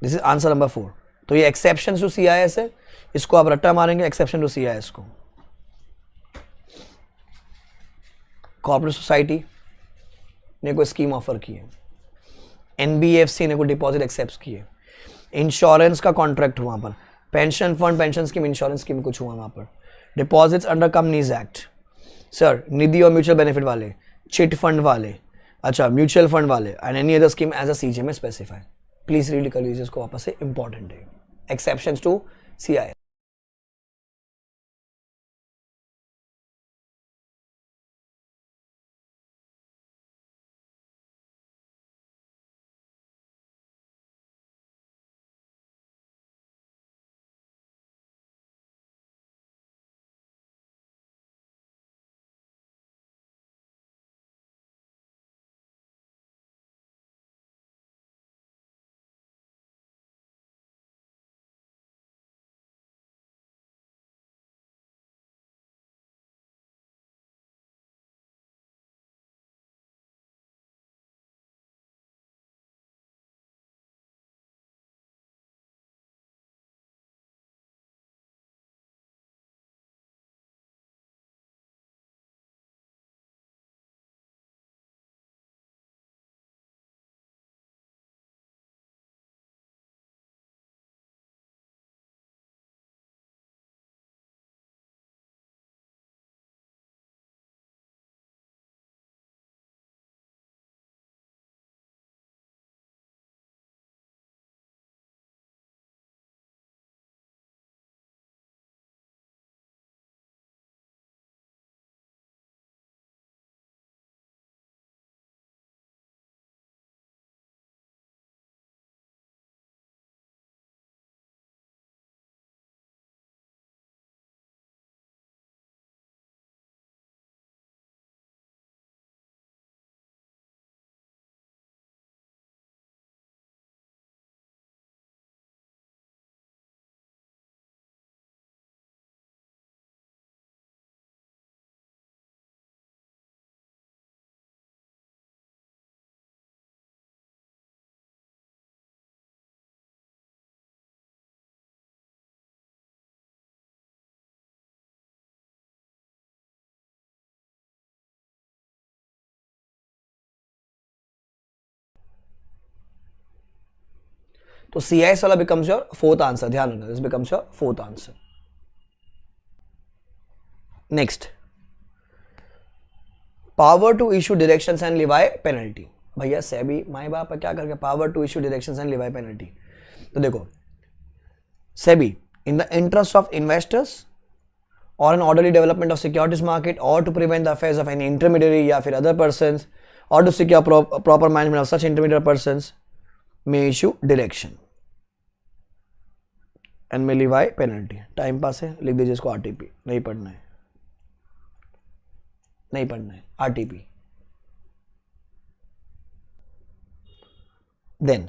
This is answer number 4. तो ये exception to CIS है, इसको आप रट्टा मारेंगे एक्सेप्शन टू CIS को. कॉर्पोरेट सोसाइटी ने कोई स्कीम ऑफर की है, NBFC ने कोई डिपॉजिट एक्सेप्ट किए, इंश्योरेंस का कॉन्ट्रैक्ट हुआ पर, pension fund, pension scheme, insurance scheme कुछ हुआ वहाँ पर, deposits under companies act, sir nidhi और म्यूचुअल बेनिफिट वाले, चिट फंड वाले, अच्छा म्यूचुअल फंड वाले, and any other scheme as a CJ may specify. Please read कर लीजिए इसको वापस से, इंपॉर्टेंट है. Exceptions to CIS. तो CIS वाला becomes your fourth answer. ध्यान रखना, this becomes your fourth answer. Next, power to issue directions and levy penalty. भैया सेबी माई बाप क्या करके power to issue directions and levy penalty. तो देखो SEBI in the interest of investors or an orderly development of securities market or to prevent the affairs of any intermediary या फिर other persons or to secure proper management of such intermediate persons may issue direction and may levy penalty. Time pass है, लिख दीजिए इसको RTP. नहीं पढ़ना है, नहीं पढ़ना है, RTP. Then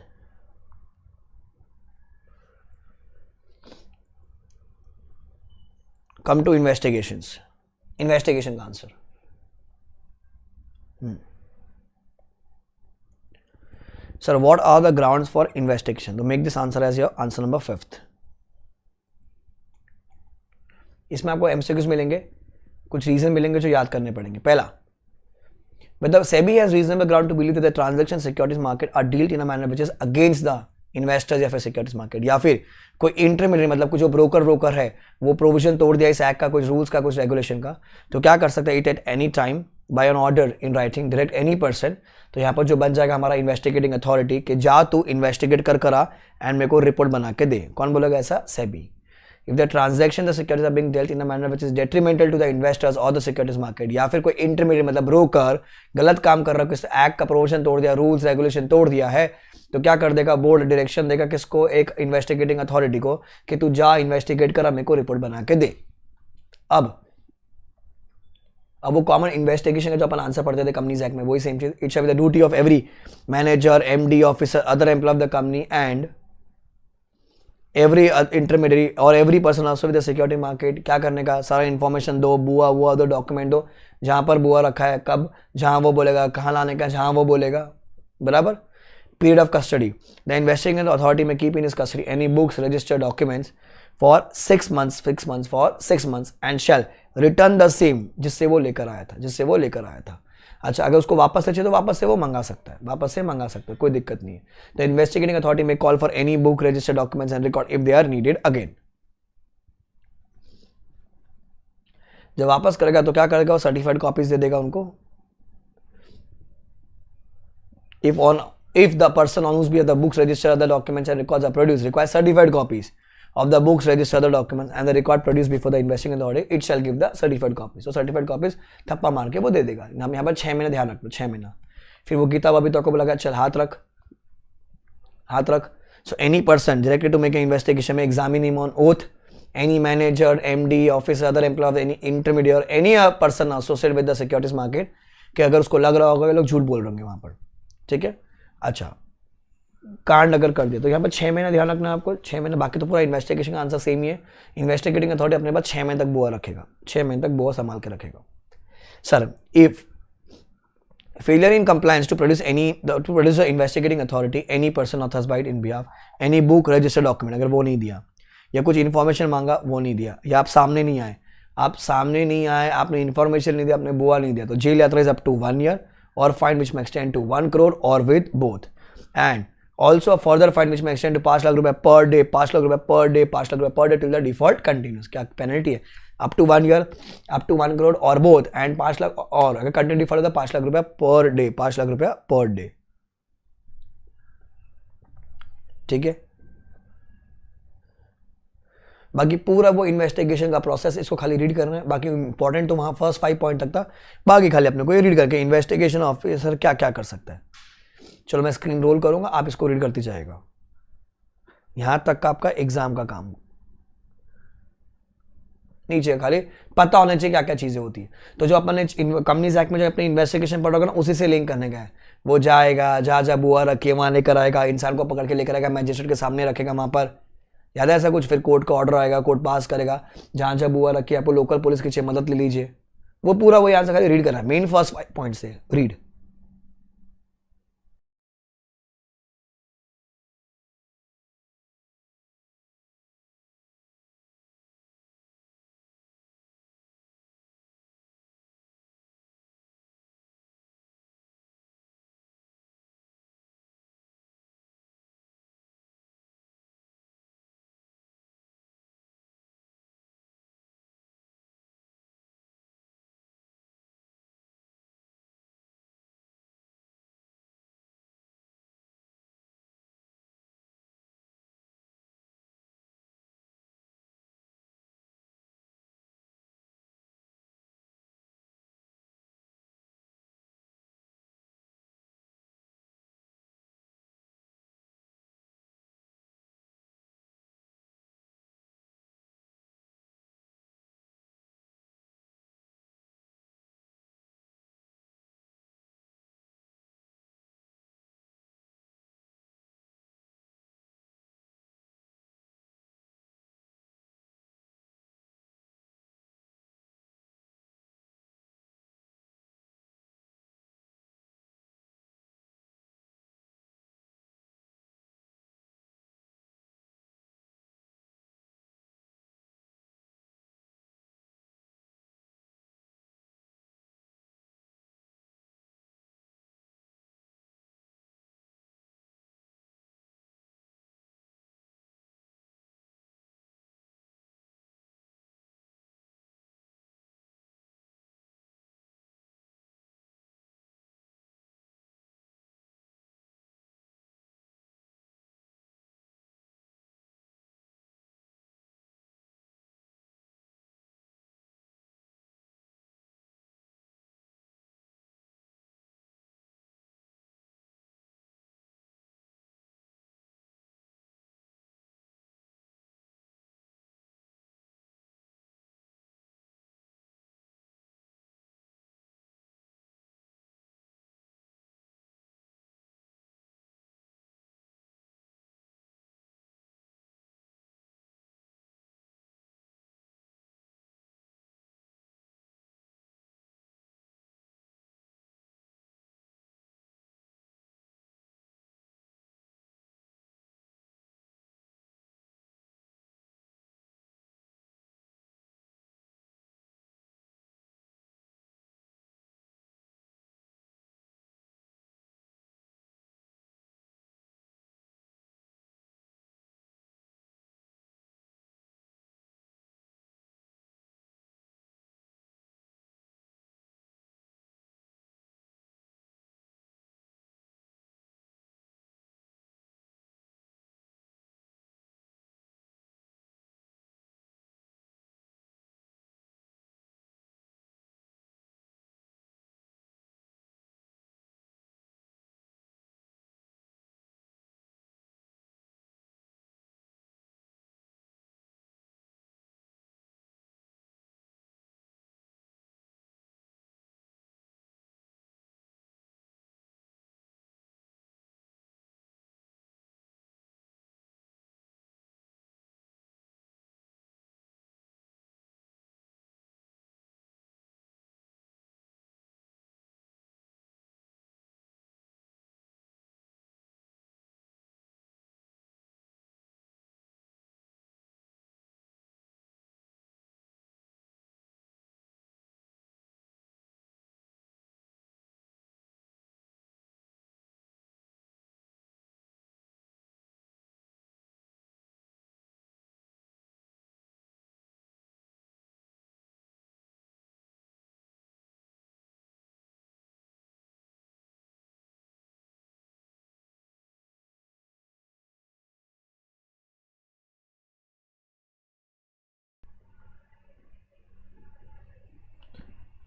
come to investigations. Investigation का answer. Sir, what are the grounds for investigation? तो make this answer as your answer number 5th. इसमें आपको MCQs मिलेंगे, कुछ रीजन मिलेंगे जो याद करने पड़ेंगे. पहला, whether SEBI has reasonable ground to believe that the transaction securities market are dealt in a manner which is against the investors या फिर securities market, या फिर कोई इंटरमीडिएट मतलब कुछ जो ब्रोकर है वो प्रोविजन तोड़ दिया इस एक्ट का, कुछ रूल्स का, कुछ रेगुलेशन का, तो क्या कर सकता है? It at any time by an order in writing direct any person. तो यहाँ पर जो बन जाएगा हमारा इन्वेस्टिगेटिंग अथॉरिटी कि जा तू इन्वेस्टिगेट कर करा एंड मेरे को रिपोर्ट बना के दे. कौन बोलेगा ऐसा? SEBI. If the transaction the securities are being dealt in a manner which is detrimental to the investors और द सिक्योरिटीज मार्केट, या फिर कोई इंटरमीडिएट मतलब ब्रोकर गलत काम कर रहा है, किस एक्ट का प्रोविजन तोड़ दिया, रूल्स रेगुलेशन तोड़ दिया है, तो क्या कर देगा बोर्ड, डायरेक्शन देगा किसको, एक इन्वेस्टिगेटिंग अथॉरिटी को, कि तू जा इन्वेस्टिगेट कर मेरे को रिपोर्ट बना के दे। अब वो कॉमन इन्वेस्टिगेशन का जो अपन आंसर पढ़ते थे कंपनीज एक्ट में, वही सेम चीज, it shall be the duty of every manager, MD, officer, other employee of the company and every intermediary or every person also with the security market, क्या करने का, सारा इन्फॉर्मेशन दो, बुआ दो, डॉक्यूमेंट दो, जहां पर बुआ रखा है, कब, जहां वो बोलेगा, कहां लाने का, जहां वो बोलेगा, बराबर। Period of custody, the investigating authority may keep in is custody any books, registered documents for 6 months, 6 months for 6 months and shall return the same, जिससे वो लेकर आया था। अच्छा, अगर उसको वापस से चाहिए तो वापस से वो मंगा सकता है, वापस से मंगा सकता है, कोई दिक्कत नहीं है। The investigating authority may call for any book, registered documents and record if they are needed again. जब वापस करेगा तो क्या करेगा, वो सर्टिफाइड कॉपीज दे देगा उनको। if the person on whose behalf the books, register, other documents and records are produced requires certified copies of the books, register, other documents and the record produced before the investigating authority, it shall give the certified copies. So certified copies थप्पा मार के वो दे देगा। हम यहाँ पर 6 महीने ध्यान रखना, 6 महीना। फिर वो किताब अभी तो को बोला चल हाथ रख। So any person directed to make an investigation may examine him on oath, any manager, MD, officer, other employee of any intermediary or any person associated with the securities market, कि अगर उसको लग रहा होगा ये लोग झूठ बोल रहे होंगे वहां पर, ठीक है। अच्छा, कांड अगर कर दिया तो यहाँ पर 6 महीना ध्यान रखना आपको, 6 महीने। बाकी तो पूरा इन्वेस्टिगेशन का आंसर सेम ही है। इन्वेस्टिगेटिंग अथॉरिटी अपने पास 6 महीने तक बुआ रखेगा, 6 महीने तक बुआ संभाल के रखेगा। Sir, if failure in compliance to produce the investigating authority any person authorized by it in behalf any book, registered document, अगर वो नहीं दिया या कुछ इन्फॉर्मेशन मांगा वो नहीं दिया, या आप सामने नहीं आए, आपने इन्फॉर्मेशन नहीं दिया, आपने बुआ नहीं दिया, तो जेल यात्रा इज अप टू 1 year और fine which may extend to 1 crore और with both, and also further fine which may extend to 5 lakh रुपए पर डे, 5 लाख रुपए per day till the default continues. क्या पेनल्टी है, up to 1 year, up to 1 crore और both, and 5 lakh, और अगर continue default है तो 5 लाख रुपया पर डे, 5 लाख रुपया पर डे, ठीक है। बाकी पूरा वो इन्वेस्टिगेशन का प्रोसेस, इसको खाली रीड करना है। बाकी इंपॉर्टेंट तो वहां फर्स्ट 5 पॉइंट तक था, बाकी खाली अपने को ये रीड करके इन्वेस्टिगेशन ऑफिसर क्या क्या कर सकता है। चलो मैं स्क्रीन रोल करूंगा, आप इसको रीड करते जाएगा। यहां तक का आपका एग्जाम का काम, नीचे खाली पता होना चाहिए क्या क्या चीजें होती है। तो जो अपन ने कंपनीज एक्ट में जो अपने इन्वेस्टिगेशन पढ़ोगे ना, उसी से लिंक करने का है। वो जाएगा, जहाँ बुआ रखे वहां लेकर आएगा, इंसान को पकड़ के लेकर आएगा, मैजिस्ट्रेट के सामने रखेगा वहां पर, याद है ऐसा कुछ। फिर कोर्ट का ऑर्डर आएगा, कोर्ट पास करेगा, जहाँ बुआ रखी आपको लोकल पुलिस की मदद ले लीजिए। वो पूरा वही आंसर खाली रीड करना है, मेन फर्स्ट 5 पॉइंट से रीड।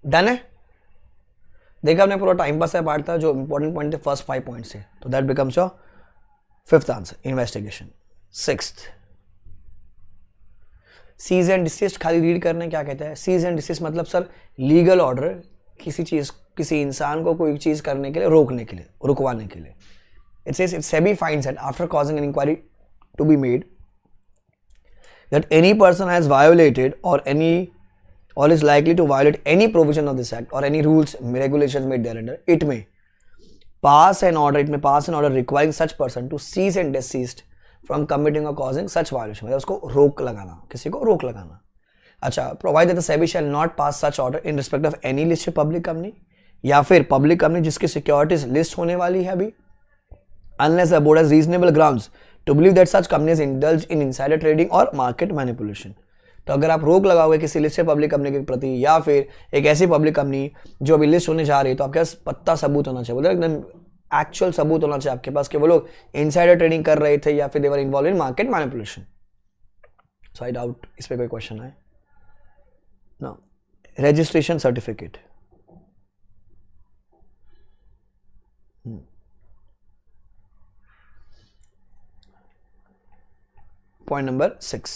डन है। देखा आपने पूरा टाइम पास है पार्ट था, जो इंपॉर्टेंट पॉइंट थे फर्स्ट 5 पॉइंट्स थे, तो that becomes your fifth answer investigation. Sixth, cease and desist खाली रीड करने क्या कहता है। सीज एंड डिसीज मतलब सर लीगल ऑर्डर, किसी चीज किसी इंसान को कोई चीज करने के लिए, रोकने के लिए, रुकवाने के लिए। It says it SEBI finds that after causing an inquiry to be made that any person has violated or is likely to violate any provision of this act or any rules regulations made thereunder, it may pass an order requiring such person to cease and desist from committing or causing such violation। मतलब उसको रोक लगाना, किसी को रोक लगाना। अच्छा, provide that the SEBI shall not pass such order in respect of any listed public company, या फिर पब्लिक कंपनी जिसकी सिक्योरिटीज लिस्ट होने वाली है अभी, unless the board has reasonable grounds to believe that such companies indulge in insider trading or market manipulation। तो अगर आप रोक लगाओगे किसी लिस्टेड पब्लिक कंपनी के प्रति या फिर एक ऐसी पब्लिक कंपनी जो अभी लिस्ट होने जा रही है, तो आपके पास पत्ता सबूत होना चाहिए, बोले एकदम एक्चुअल सबूत होना चाहिए आपके पास कि वो लोग इनसाइडर ट्रेडिंग कर रहे थे या फिर they were involved in market manipulation. So I doubt इस पे कोई क्वेश्चन है ना। Registration certificate, point number 6।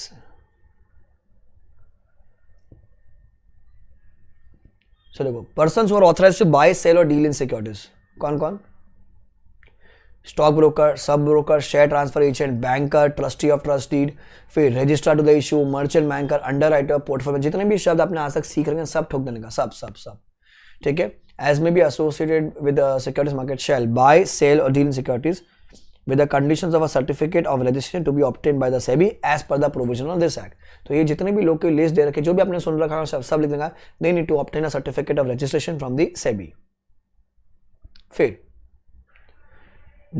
So देखो, persons who are authorized to buy sell or deal in securities, कौन कौन? Stock broker, sub broker, share transfer agent, banker, trustee of trust deed, फिर registrar to the issue, merchant banker, underwriter, portfolio, जितने भी शब्द आपने आज तक सीख रहे हैं सब ठोक देने का, सब सब सब, ठीक है। As may be associated with securities market shall buy sell or deal in securities with the conditions of a certificate of registration to be obtained by the SEBI as per the provision of this act। तो ये जितने भी लोग की list दे रखे, जो भी आपने सुन रखा है सब लिख देगा, they need to obtain a certificate of registration from the SEBI। फिर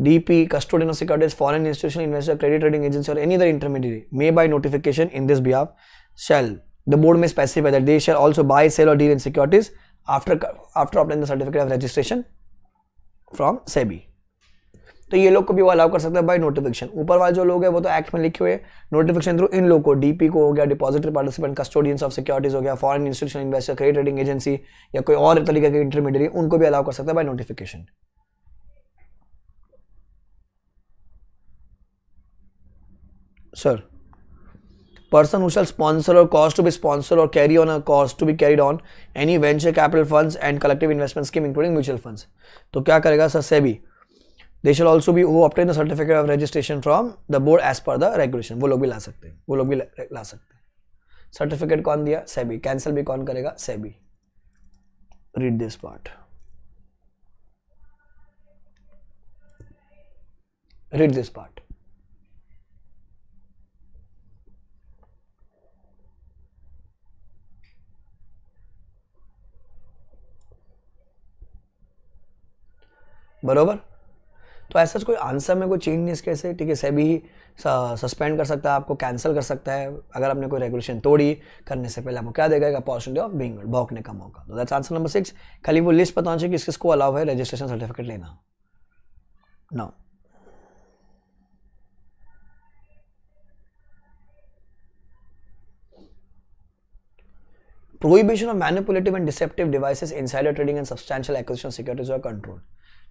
DP, custodian of securities, foreign institutional investor, credit trading agency or any other intermediary may by notification in this behalf shall the board may specify that they shall also buy, sell or deal in securities after obtaining the certificate of registration from SEBI। तो ये लोग को भी वो allow कर सकता है by notification. ऊपर वाले जो लोग हैं वो तो एक्ट में लिखे हुए, नोटिफिकेशन थ्रू इन लोग को, डीपी को हो गया, depository participant, custodians of securities हो गया, foreign institutional investor, credit rating agency या कोई और तरीके के इंटरमीडिएट, उनको भी अलाउ कर सकता है by notification. Sir, person who shall sponsor or cause to be sponsored or carry on a cause to be carried on any venture capital funds and collective investment scheme including mutual funds। तो क्या करेगा sir SEBI? They shall also be who obtain the certificate of registration from the board as per the regulation। वो लोग भी ला सकते हैं, वो लोग भी ला सकते हैं। सर्टिफिकेट कौन दिया? सेबी। कैंसिल भी कौन करेगा? SEBI. Read this part, read this part. बरोबर। तो ऐसा कोई आंसर में कोई चेंज नहीं इसके से, ठीक है। सेबी ही सस्पेंड कर सकता है आपको, कैंसिल कर सकता है अगर आपने कोई रेगुलेशन तोड़ी, करने से पहले आपको क्या देगा? एक अपॉर्चुनिटी ऑफ बीइंग भौंकने का मौका। तो दैट्स आंसर नंबर 6। खाली वो लिस्ट पता होना चाहिए कि किसको अलाउ है रजिस्ट्रेशन सर्टिफिकेट लेना। Now prohibition of manipulative and deceptive devices, insider trading and substantial acquisition of securities or control।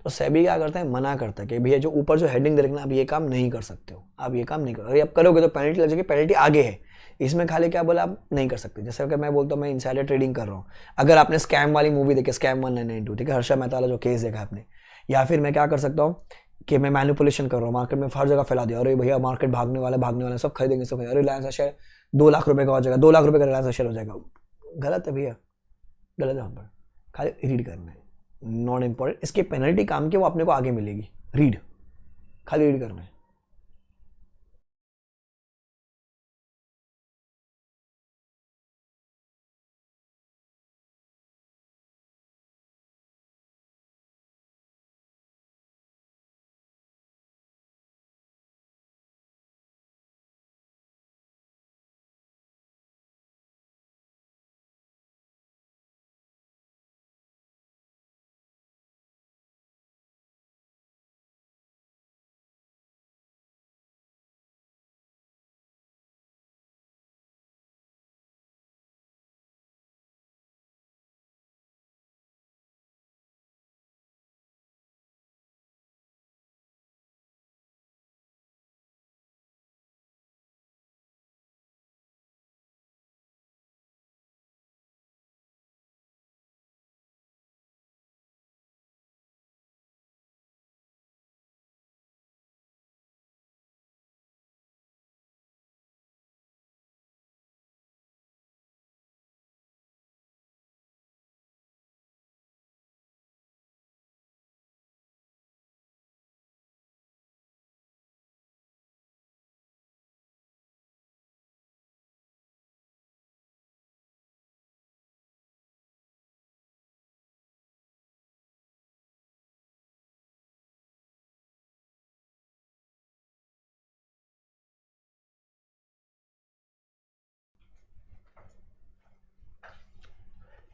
तो सेबी क्या करता है? मना करता है कि भैया जो ऊपर जो हेडिंग दे रखना, आप ये काम नहीं कर सकते हो, आप ये काम नहीं करो, अगर आप करोगे तो पेनल्टी लग जाएगी, पेनल्टी आगे है। इसमें खाली क्या बोला? आप नहीं कर सकते। जैसे कि मैं बोलता हूँ मैं इनसाइडर ट्रेडिंग कर रहा हूँ, अगर आपने स्कैम वाली मूवी देखी, स्कैम 1992, ठीक है, हर्षा मेहता वाला जो केस देखा आपने, या फिर मैं क्या कर सकता हूँ कि मैं मैनिपुलेशन कर रहा हूँ, मार्केट में हर जगह फैला दिया, अरे भैया मार्केट भागने वाला सब खरीदेंगे, सब खरीदेंगे, रिलायंस का शेयर 2 लाख रुपए का हो जाएगा, 2 लाख रुपए का रिलायंस का शेयर हो जाएगा। गलत है भैया, गलत है। वहाँ पर खाली रीड करना है, नॉट इंपॉर्टेंट। इसकी पेनल्टी काम की वो अपने को आगे मिलेगी, रीड, खाली रीड करना है।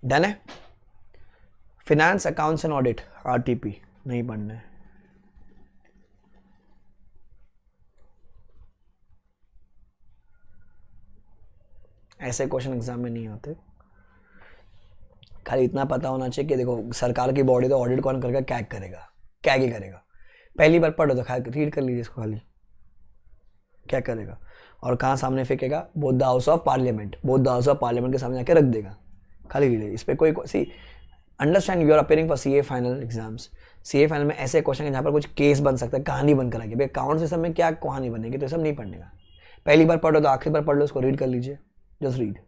डन है। Finance accounts and audit, RTP नहीं पढ़ना है। ऐसे क्वेश्चन एग्जाम में नहीं होते। खाली इतना पता होना चाहिए कि देखो सरकार की बॉडी तो ऑडिट कौन करेगा, कैग करेगा, कैग ही करेगा। पहली बार पढ़ो तो खाली रीड कर लीजिए इसको, खाली क्या करेगा और कहाँ सामने फेंकेगा, both the house of parliament, both the house of parliament के सामने जाके रख देगा। खाली रीड है इस पर। कोई सी understand you are appearing for CA final exams. CA final में ऐसे क्वेश्चन है जहाँ पर कुछ केस बन सकता है, कहानी बनकर आगे भाई अकाउंट सिस्टम में क्या कहानी बनेगी, तो सब नहीं पढ़ने का। पहली बार पढ़ो तो आखिरी बार पढ़ लो, उसको रीड कर लीजिए, जस्ट रीड।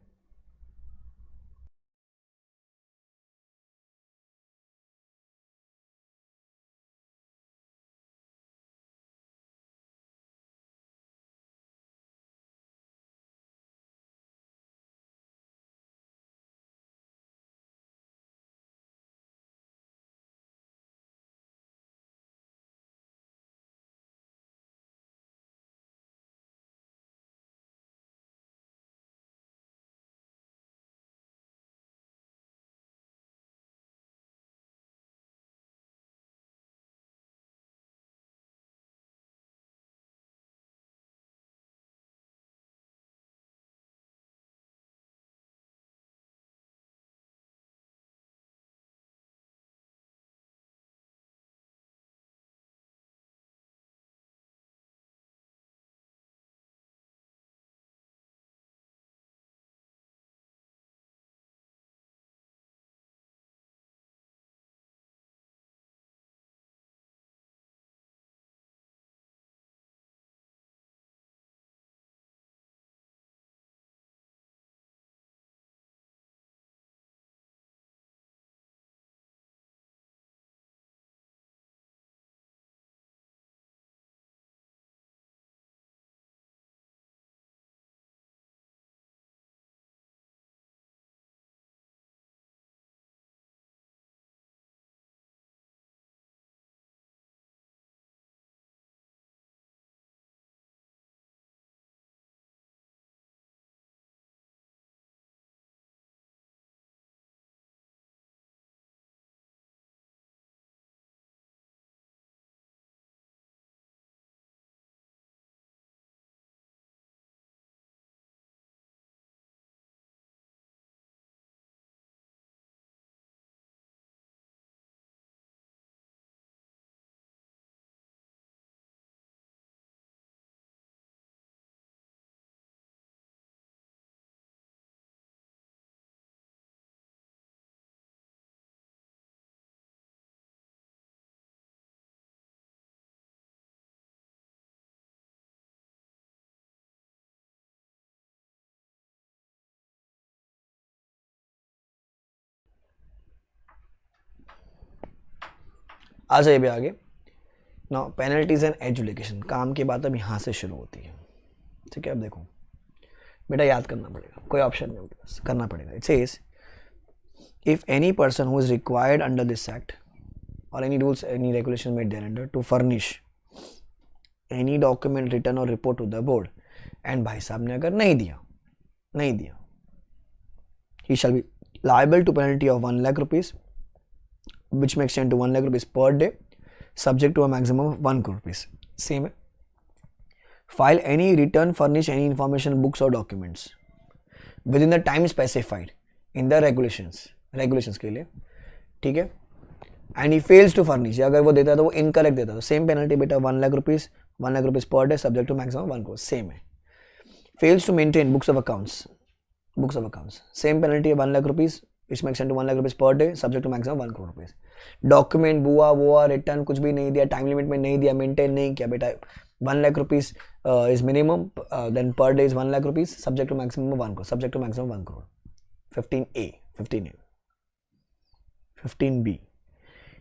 आ जाइए भी आगे। नाउ पेनल्टीज एंड एजुकेशन, काम की बात अब यहाँ से शुरू होती है। ठीक है, अब देखो बेटा याद करना पड़ेगा, कोई ऑप्शन नहीं होगा, बस करना पड़ेगा। It says if any person who is required under this act or any rules any regulation made thereunder to furnish any document return or report to the board, and भाई साहब ने अगर नहीं दिया he shall be liable to penalty of 1 lakh rupees which may extend to 1 lakh rupees per day subject to a maximum of 1 crore rupees. Same है. File any return, furnish any information, books or documents within the time specified in the regulations के लिए, ठीक है, and he fails to furnish, अगर वो देता है तो वो incorrect देता है तो same penalty बेटा 1 lakh rupees per day subject to maximum 1 crore. Same है. Fails to maintain books of accounts, same penalty है 1 lakh rupees which may extend to 1 lakh rupees per day subject to maximum 1 crore rupees. Document बुआ वुआ return कुछ भी नहीं दिया, time limit में नहीं दिया, मेंटेन नहीं किया बेटा 1 lakh rupees is minimum, then per day is 1 lakh rupees subject to maximum 1 crore, subject to maximum 1 crore. 15A 15B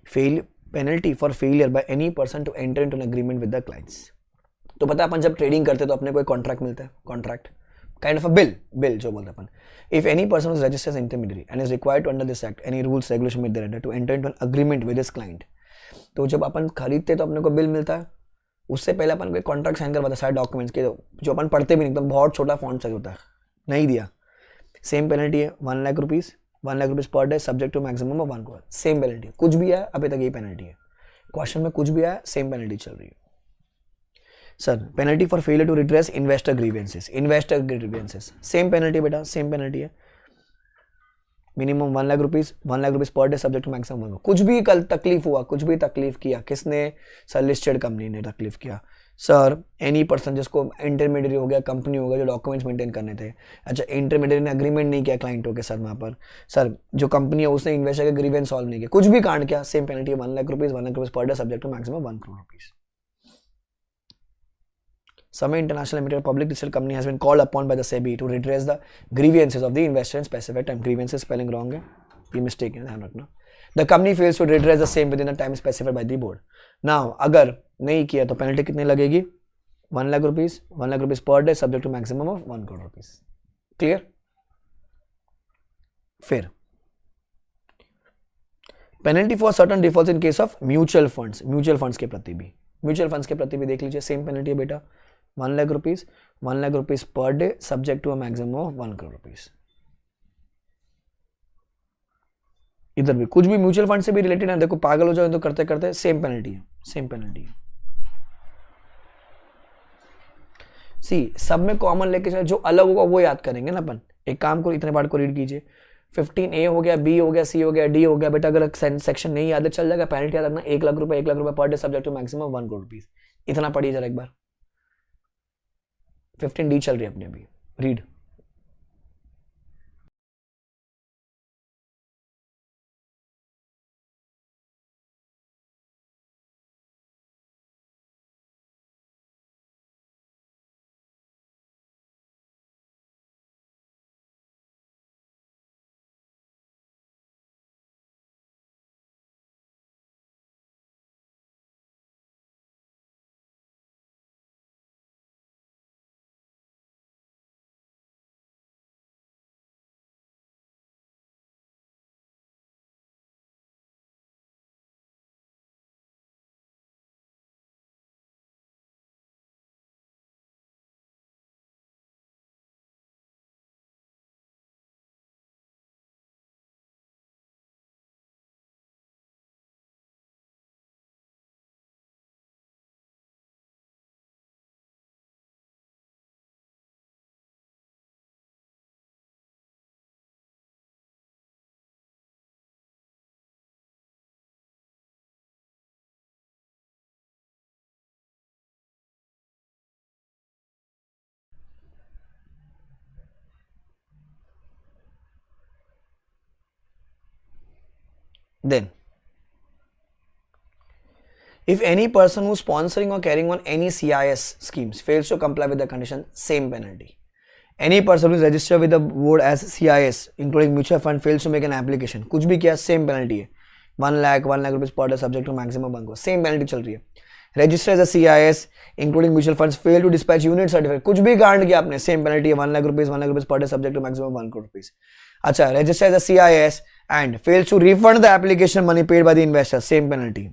fail penalty for failure by any person to enter into an agreement with the clients. तो पता है अपन जब trading करते तो अपने को एक contract मिलता है, contract kind of a bill जो बोलते हैं अपन. If any person is registered as intermediary and is required to under this act any rules regulation made thereafter to enter into an agreement with his client, तो जब अपन खरीदते तो अपने को bill मिलता है, उससे पहले अपन को एक कॉन्ट्रैक्ट साइन करवाता है सारे डॉक्यूमेंट्स के, जो अपन पढ़ते भी नहीं, एकदम बहुत छोटा फॉन्ट साइज होता है, नहीं दिया, सेम पेनल्टी है 1 lakh rupees 1 lakh rupees per day subject to maximum of 1 crore, same penalty, कुछ भी है अभी तक यही पेनल्टी है, क्वेश्चन में कुछ भी आया सेम पेनल्टी चल रही है। Sir penalty for failure to redress investor grievances, same penalty बेटा, सेम पेनल्टी है, minimum 1 lakh rupees per day subject to maximum 1 crore. कुछ भी कल तकलीफ हुआ, कुछ भी तकलीफ किया, किसने? सर लिस्टेड कंपनी ने तकलीफ किया। सर एनी पर्सन जिसको इंटरमीडिएट हो गया, कंपनी हो गया, जो डॉक्यूमेंट्स मेंटेन करने थे, अच्छा इंटरमीडिएट ने अग्रीमेंट नहीं किया क्लाइंटों के साथ, वहाँ पर सर जो कंपनी है उसने इन्वेस्टर के ग्रीवेंस सॉल्व नहीं किया, कुछ भी कांड किया, सेम पेनल्टी है 1 lakh rupees per day subject to maximum 1 crore rupees. Samay International Limited, public listed company, has been called upon by the SEBI to redress the grievances of the investor in specified time. Grievances spelling wrong है, ये mistake है, ध्यान रखना। The company fails to redress the same within the time specified by the board. Now अगर नहीं किया तो penalty कितनी लगेगी? 1 lakh rupees per day subject to maximum of 1 crore rupees. Clear? फिर penalty for certain defaults in case of mutual funds के प्रति भी देख लीजिए, सेम पेनल्टी है बेटा, 1 lakh rupees per day subject to a maximum of 1 crore rupees. इधर भी कुछ भी म्यूचुअल फंड से भी रिलेटेड है, देखो पागल हो जाओ तो करते करते सेम पेनल्टी है। सी सब में कॉमन लेके चले, जो अलग होगा वो याद करेंगे ना अपन। एक काम को इतने पार्ट को रीड कीजिए, 15A हो गया, B हो गया, C हो गया, D हो गया बेटा। अगर सेक्शन नहीं याद है चल जाएगा, पेनल्टी याद रखना 1 लाख रुपए per day subject to maximum 1 crore rupees. इतना पढ़िए जरा एक बार। 15D चल रही है अपने अभी, read. Then, if any person who's sponsoring or carrying on any CIS schemes fails to comply with the condition, same penalty. Any person who is registered with the board as CIS, including mutual fund, fails to make an application, कुछ भी किया same penalty है, 1 lakh rupees per day subject to maximum 1 crore, same penalty चल रही है। Register as a CIS, including mutual funds, fail to dispatch unit certificate, कुछ भी कांड किया आपने, सेम पेनल्टी है 1 lakh rupees per day subject to maximum 1 crore rupees. अच्छा, register as a CIS and fails to refund the application money paid by the investor, same penalty।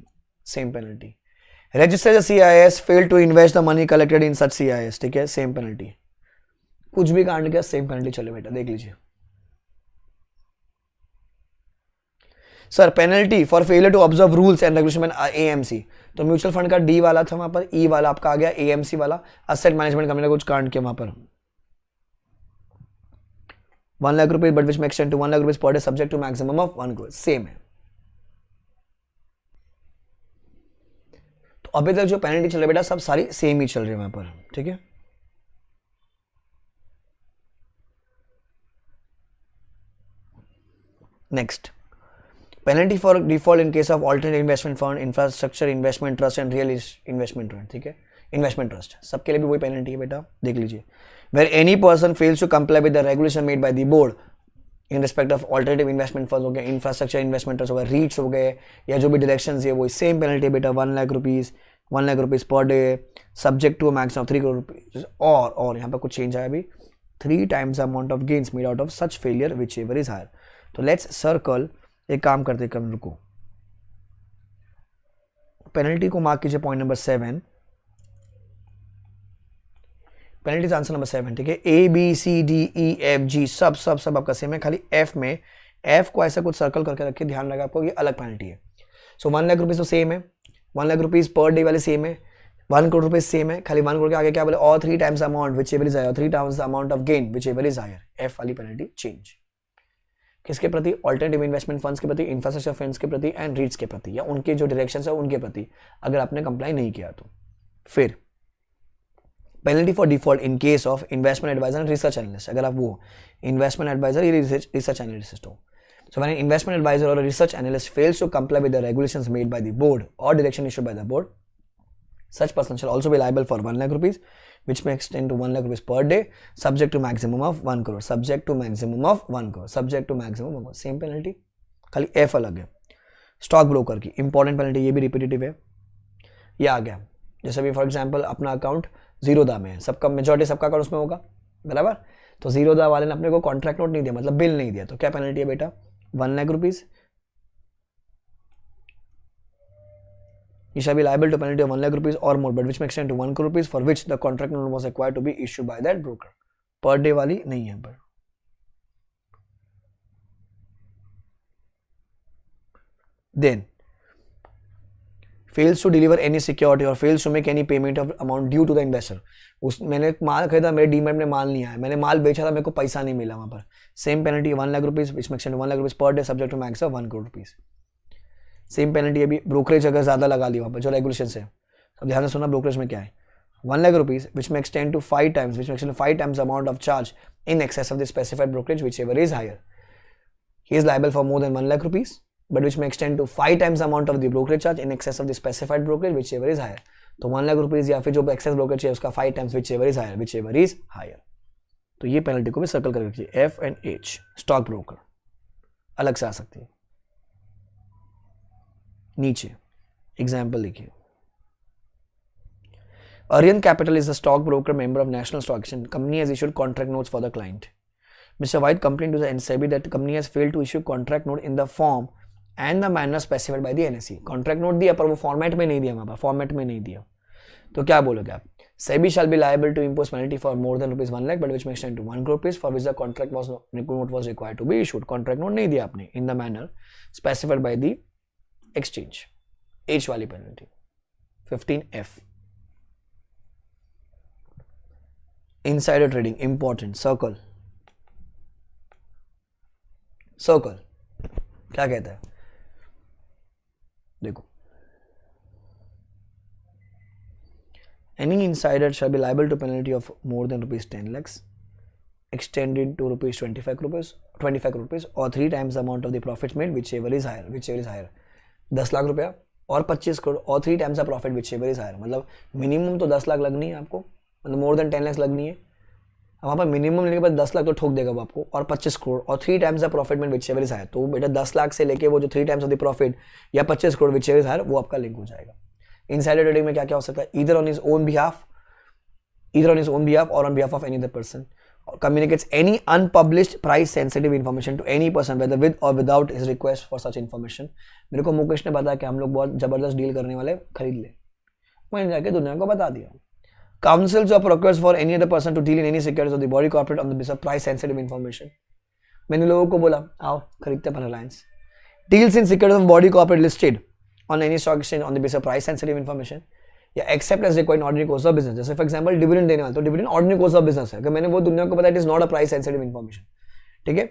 Register as a CIS, fail to invest the money collected in such CIS, ठीक है, same penalty. कुछ भी कांड किया same penalty चले बेटा, देख लीजिए। Sir penalty for failure to observe rules and regulation में AMC, तो म्यूचुअल फंड का D वाला था वहां पर, E वाला आपका आ गया AMC वाला, असेट मैनेजमेंट कंपनी ने कुछ कांड किया वहां पर। 1 lakh rupees but which may extend to 1 lakh rupees per day subject to maximum of 1 crore, same है। तो अभी तक जो पेनल्टी चल रही है बेटा सब सारी सेम ही चल रही है वहां पर, ठीक है। Next, penalty for default in case of alternate investment fund, infrastructure investment trust and real investment trust, ठीक है, इन्वेस्टमेंट ट्रस्ट, सबके लिए भी वही पेनल्टी है बेटा, देख लीजिए। Where any person fails to comply with the regulation made by the board in respect of alternative investment funds हो गए, इंफ्रास्ट्रक्चर इन्वेस्टमेंट ट्रस्ट हो गए, REITs हो गए, या जो भी डायरेक्शंस है वो सेम पेनल्टी है बेटा, 1 lakh rupees per day subject to maximum 3 crore rupees. और यहाँ पर कुछ चेंज आया अभी, 3 times amount of gains made out of such failure which ever is higher. तो लेट्स सर्कल, एक काम करते कम रुको, पेनल्टी को मार्क कीजिए point number 7, penalty answer number 7, ठीक है। A B C D E F G सब आपका सेम है, खाली F में एफ को ऐसा कुछ सर्कल करके रखिए, ध्यान रखा आपको ये अलग पेनल्टी है। सो 1 लाख रुपीज तो सेम है, 1 लाख रुपीज पर डे वाले सेम है, 1 करोड़ रुपीज सेम है, खाली 1 करोड़ के आगे क्या बोले, और 3 times amount which ever is higher, 3 times amount of gain which ever is higher, F वाली पेनल्टी चेंज। किसके प्रति, ऑल्टरनेटिव इन्वेस्टमेंट फंड्स के प्रति, इंफ्रास्ट्रक्चर फंड्स के प्रति एंड रीट्स के प्रति, या उनके जो डायरेक्शन है उनके प्रति, अगर आपने कंप्लाई नहीं किया तो। फिर penalty for default in case of investment adviser and research analyst, अगर आप वो इन्वेस्टमेंट एडवाइजर या रिसर्च एनालिस्ट हो। So when an investment advisor or a research analyst fails to comply with the regulations made by the board or direction issued by the board, such person shall also be liable for 1 lakh rupees, which may extend to 1 lakh rupees per day, subject to maximum of 1 crore, subject to maximum of 1 crore, subject to maximum of 1 crore. Same penalty, खाली F अलग है। Stock broker की important penalty, ये भी repetitive है, ये आ गया। जैसे भी फॉर एग्जांपल अपना अकाउंट जीरोदा में है, सबका मेजॉरिटी सबका अकाउंट उसमें होगा, बराबर। तो जीरोदा वाले ने अपने को कॉन्ट्रैक्ट नोट नहीं दिया, मतलब बिल नहीं दिया, तो क्या पेनल्टी है बेटा, 1 lakh rupees. You shall be liable to penalty of 1 lakh rupees or more, but which may extend to 1 crore rupees for which the contract note was required to be issued by that broker. Per day वाली नहीं है पर। Then fails to deliver any security or fails to make any payment of amount due to the investor. उस मैंने माल खरीदा, मेरे demat में माल नहीं आया, मैंने माल बेचा था, मेरे को पैसा नहीं मिला वहां पर, same penalty 1 lakh rupees which max 1 lakh rupees per day subject to max of 1 crore rupees. Same penalty अभी ब्रोकरेज अगर ज्यादा लगा ली वहां पर जो रेगुलेशन है, अब ध्यान से सुना ब्रोकरेज में क्या है, 1 lakh rupees which max 10 to 5 times which makes 5 times amount of charge in excess of the specified brokerage whichever is higher. He is liable for more than 1 lakh rupees, but which may extend to 5 times amount of the brokerage charge in excess of the specified brokerage whichever is higher. तो 1 lakh rupees या फिर जो access brokerage है उसका 5 times whichever is higher, whichever is higher. तो ये penalty को भी सर्कल कर रखिए, F and H. Stock broker अलग से आ सकती है। नीचे एग्जाम्पल लिखिए, Aryan Capital is a stockbroker member of National Stock Exchange. Company has issued contract notes for the client. Mr. White complained to the SEBI that the company has failed to issue contract note in the form and the manner specified by the NSE. Contract note दिया पर वो format में नहीं दिया, वहां पर format में नहीं दिया, तो क्या बोलोगे आप, SEBI shall be liable to impose penalty for more than rupees 1 lakh, but which may extend to 1 crore rupees for which the contract note was required to be issued. Contract note नहीं दिया आपने in the manner specified by the exchange. H वाली penalty 15F. Insider trading important, circle क्या कहता है, देखो, any insider shall be liable to penalty of more than rupees 10 lakhs extended to rupees 25 crore rupees or 3 times the amount of the profits made whichever is higher. 10 lakh रुपया और 25 करोड़ और 3 times the profit whichever is higher, मतलब minimum तो 10 लाख लगनी है आपको, मतलब more than 10 lakh लगनी है। वहाँ पर मिनिमम लेने के बाद 10 लाख तो ठोक देगा वो आपको, और 25 करोड़ और 3 times द प्रॉफिट में विचएवर इज हायर, तो बेटा 10 लाख से लेके वो जो 3 times ऑफ द प्रॉफिट या 25 करोड़ विचएवर इज हायर वो आपका लिंक हो जाएगा। इनसाइडर ट्रेडिंग में क्या क्या हो सकता है, either on his own behalf or on behalf of any other person, communicates any unpublished price sensitive information to any person whether with or without his request for such information। मेरे को मुकेश ने बताया कि हम लोग बहुत जबरदस्त डील करने वाले, खरीद ले, मैंने जाके दुनिया को बता दिया। Counsels or procures for any other person to deal in any securities of the body corporate on the basis of price sensitive information। मैंने लोगों को बोला आओ खरीदते अपन Reliance, deals in securities of body corporate listed on any stock exchange on the basis of price sensitive information या except as required ordinary course of business. जैसे for example dividend देने वाला, तो dividend ordinary course of business है, कि मैंने वो दुनिया को पता it is not a price sensitive information, ठीक है,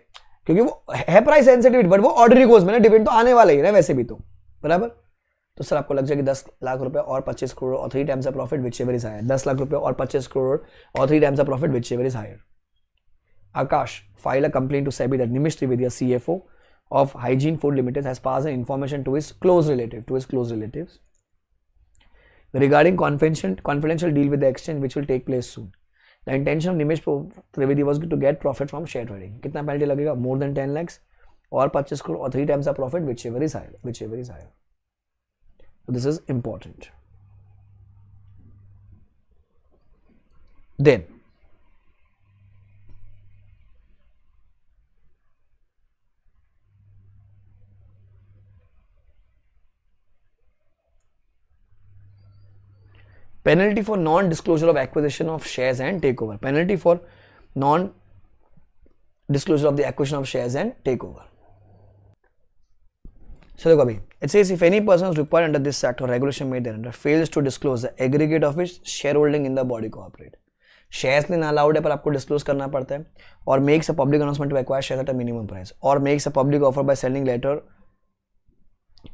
क्योंकि वो है प्राइस सेंसिटिव बट वो ऑर्डिनरी कोर्स में ना, डिविडेंड तो आने वाला ही है वैसे भी, तो बराबर। तो सर आपको लग जाएगी 10 लाख रुपए और 25 करोड़ और 3 times the profit whichever is higher, 10 lakh रुपए और 25 करोड़ और 3 times the profit whichever is higher। Akash file a complaint to SEBI that Nimish Trivedi, CFO of Hygiene Food Limited, has passed an information to his close relatives regarding confidential deal with the exchange which will take place soon. The intention of Nimish Trivedi was to get profit from share trading. कितना penalty लगेगा, more than 10 lakhs और 25 करोड़ और 3 times the profit whichever is higher. So this is important. Then penalty for non-disclosure of acquisition of shares and takeover. Penalty for non-disclosure of the acquisition of shares and takeover. So देखो अभी it says if any person is required under this act or regulation made thereunder fails to disclose the aggregate of his shareholding in the body corporate, shares लेना allowed है पर आपको disclose करना पड़ता है, or makes a public announcement to acquire share at a minimum price, or makes a public offer by sending letter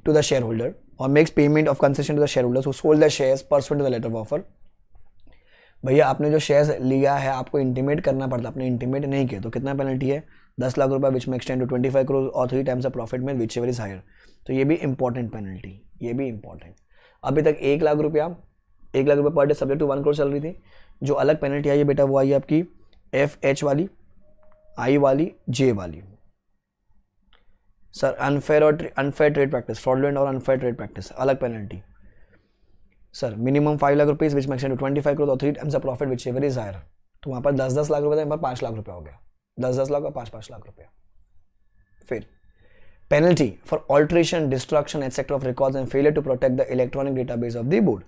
to the shareholder, or makes payment of concession to the shareholders who sold the shares pursuant to the letter of offer. भैया आपने जो shares लिया है आपको intimate करना पड़ता है, आपने इंटीमेट नहीं किया तो कितना पेनल्टी है, 10 लाख रुपये विच में एक्सटेंड टू 25 करोड़ और 3 टाइम्स द प्रॉफिट में विच एवर इज हायर। तो ये भी इंपॉर्टेंट पेनल्टी, ये भी इंपॉर्टेंट। अभी तक 1 लाख रुपया per day subject to 1 crore चल रही थी। जो अलग पेनल्टी आई है बेटा वो आई है आपकी FH वाली, I वाली, J वाली। Sir unfair trade practice, fraudulent और अनफेयर ट्रेड प्रैक्टिस अलग penalty. Sir minimum 5 lakh rupees which may extend to 25 crore और 3 times the profit which ever is higher. तो वहाँ पर 10-10 लाख रुपये था, यहाँ पर 5 लाख रुपया हो गया, 10-10 लाख और 5-5 लाख रुपया। फिर penalty for alteration, destruction etcetera of records and failure to protect the electronic database of the board.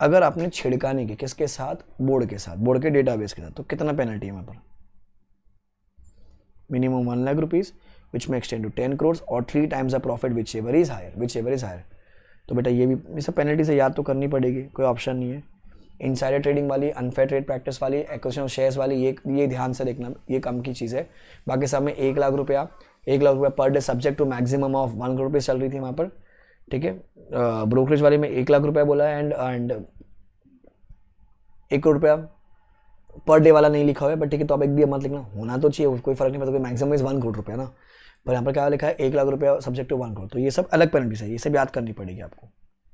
अगर आपने छिड़कानी की किसके साथ, बोर्ड के साथ, बोर्ड के डेटाबेस के साथ, तो कितना पेनल्टी है वहाँ पर, minimum 1 lakh rupees which may extend to 10 crore और 3 times the profit which ever is higher. तो बेटा ये भी, ये सब पेनल्टी से याद तो करनी पड़ेगी, कोई ऑप्शन नहीं है। इनसाइडर ट्रेडिंग वाली, अनफेयर ट्रेड प्रैक्टिस वाली, एक्विजिशन ऑफ शेयर्स वाली, ये ध्यान से देखना, ये कम की चीज़ है। बाकी सब में 1 लाख रुपया per day subject to maximum of 1 crore रुपये चल रही थी वहाँ पर, ठीक है। ब्रोकरेज वाले में 1 लाख रुपया बोला है एंड 1 करोड़ रुपया पर डे वाला नहीं लिखा हुआ है, बट ठीक है तो आप एक भी मत लिखना, होना तो चाहिए, कोई फर्क नहीं पड़ता, मैक्सिमम इज 1 करोड़ रुपया ना, पर यहाँ पर क्या लिखा है 1 लाख रुपया सब्जेक्ट टू 1 करोड़। तो ये सब अलग पेनल्टीज है, ये सब याद करनी पड़ेगी आपको।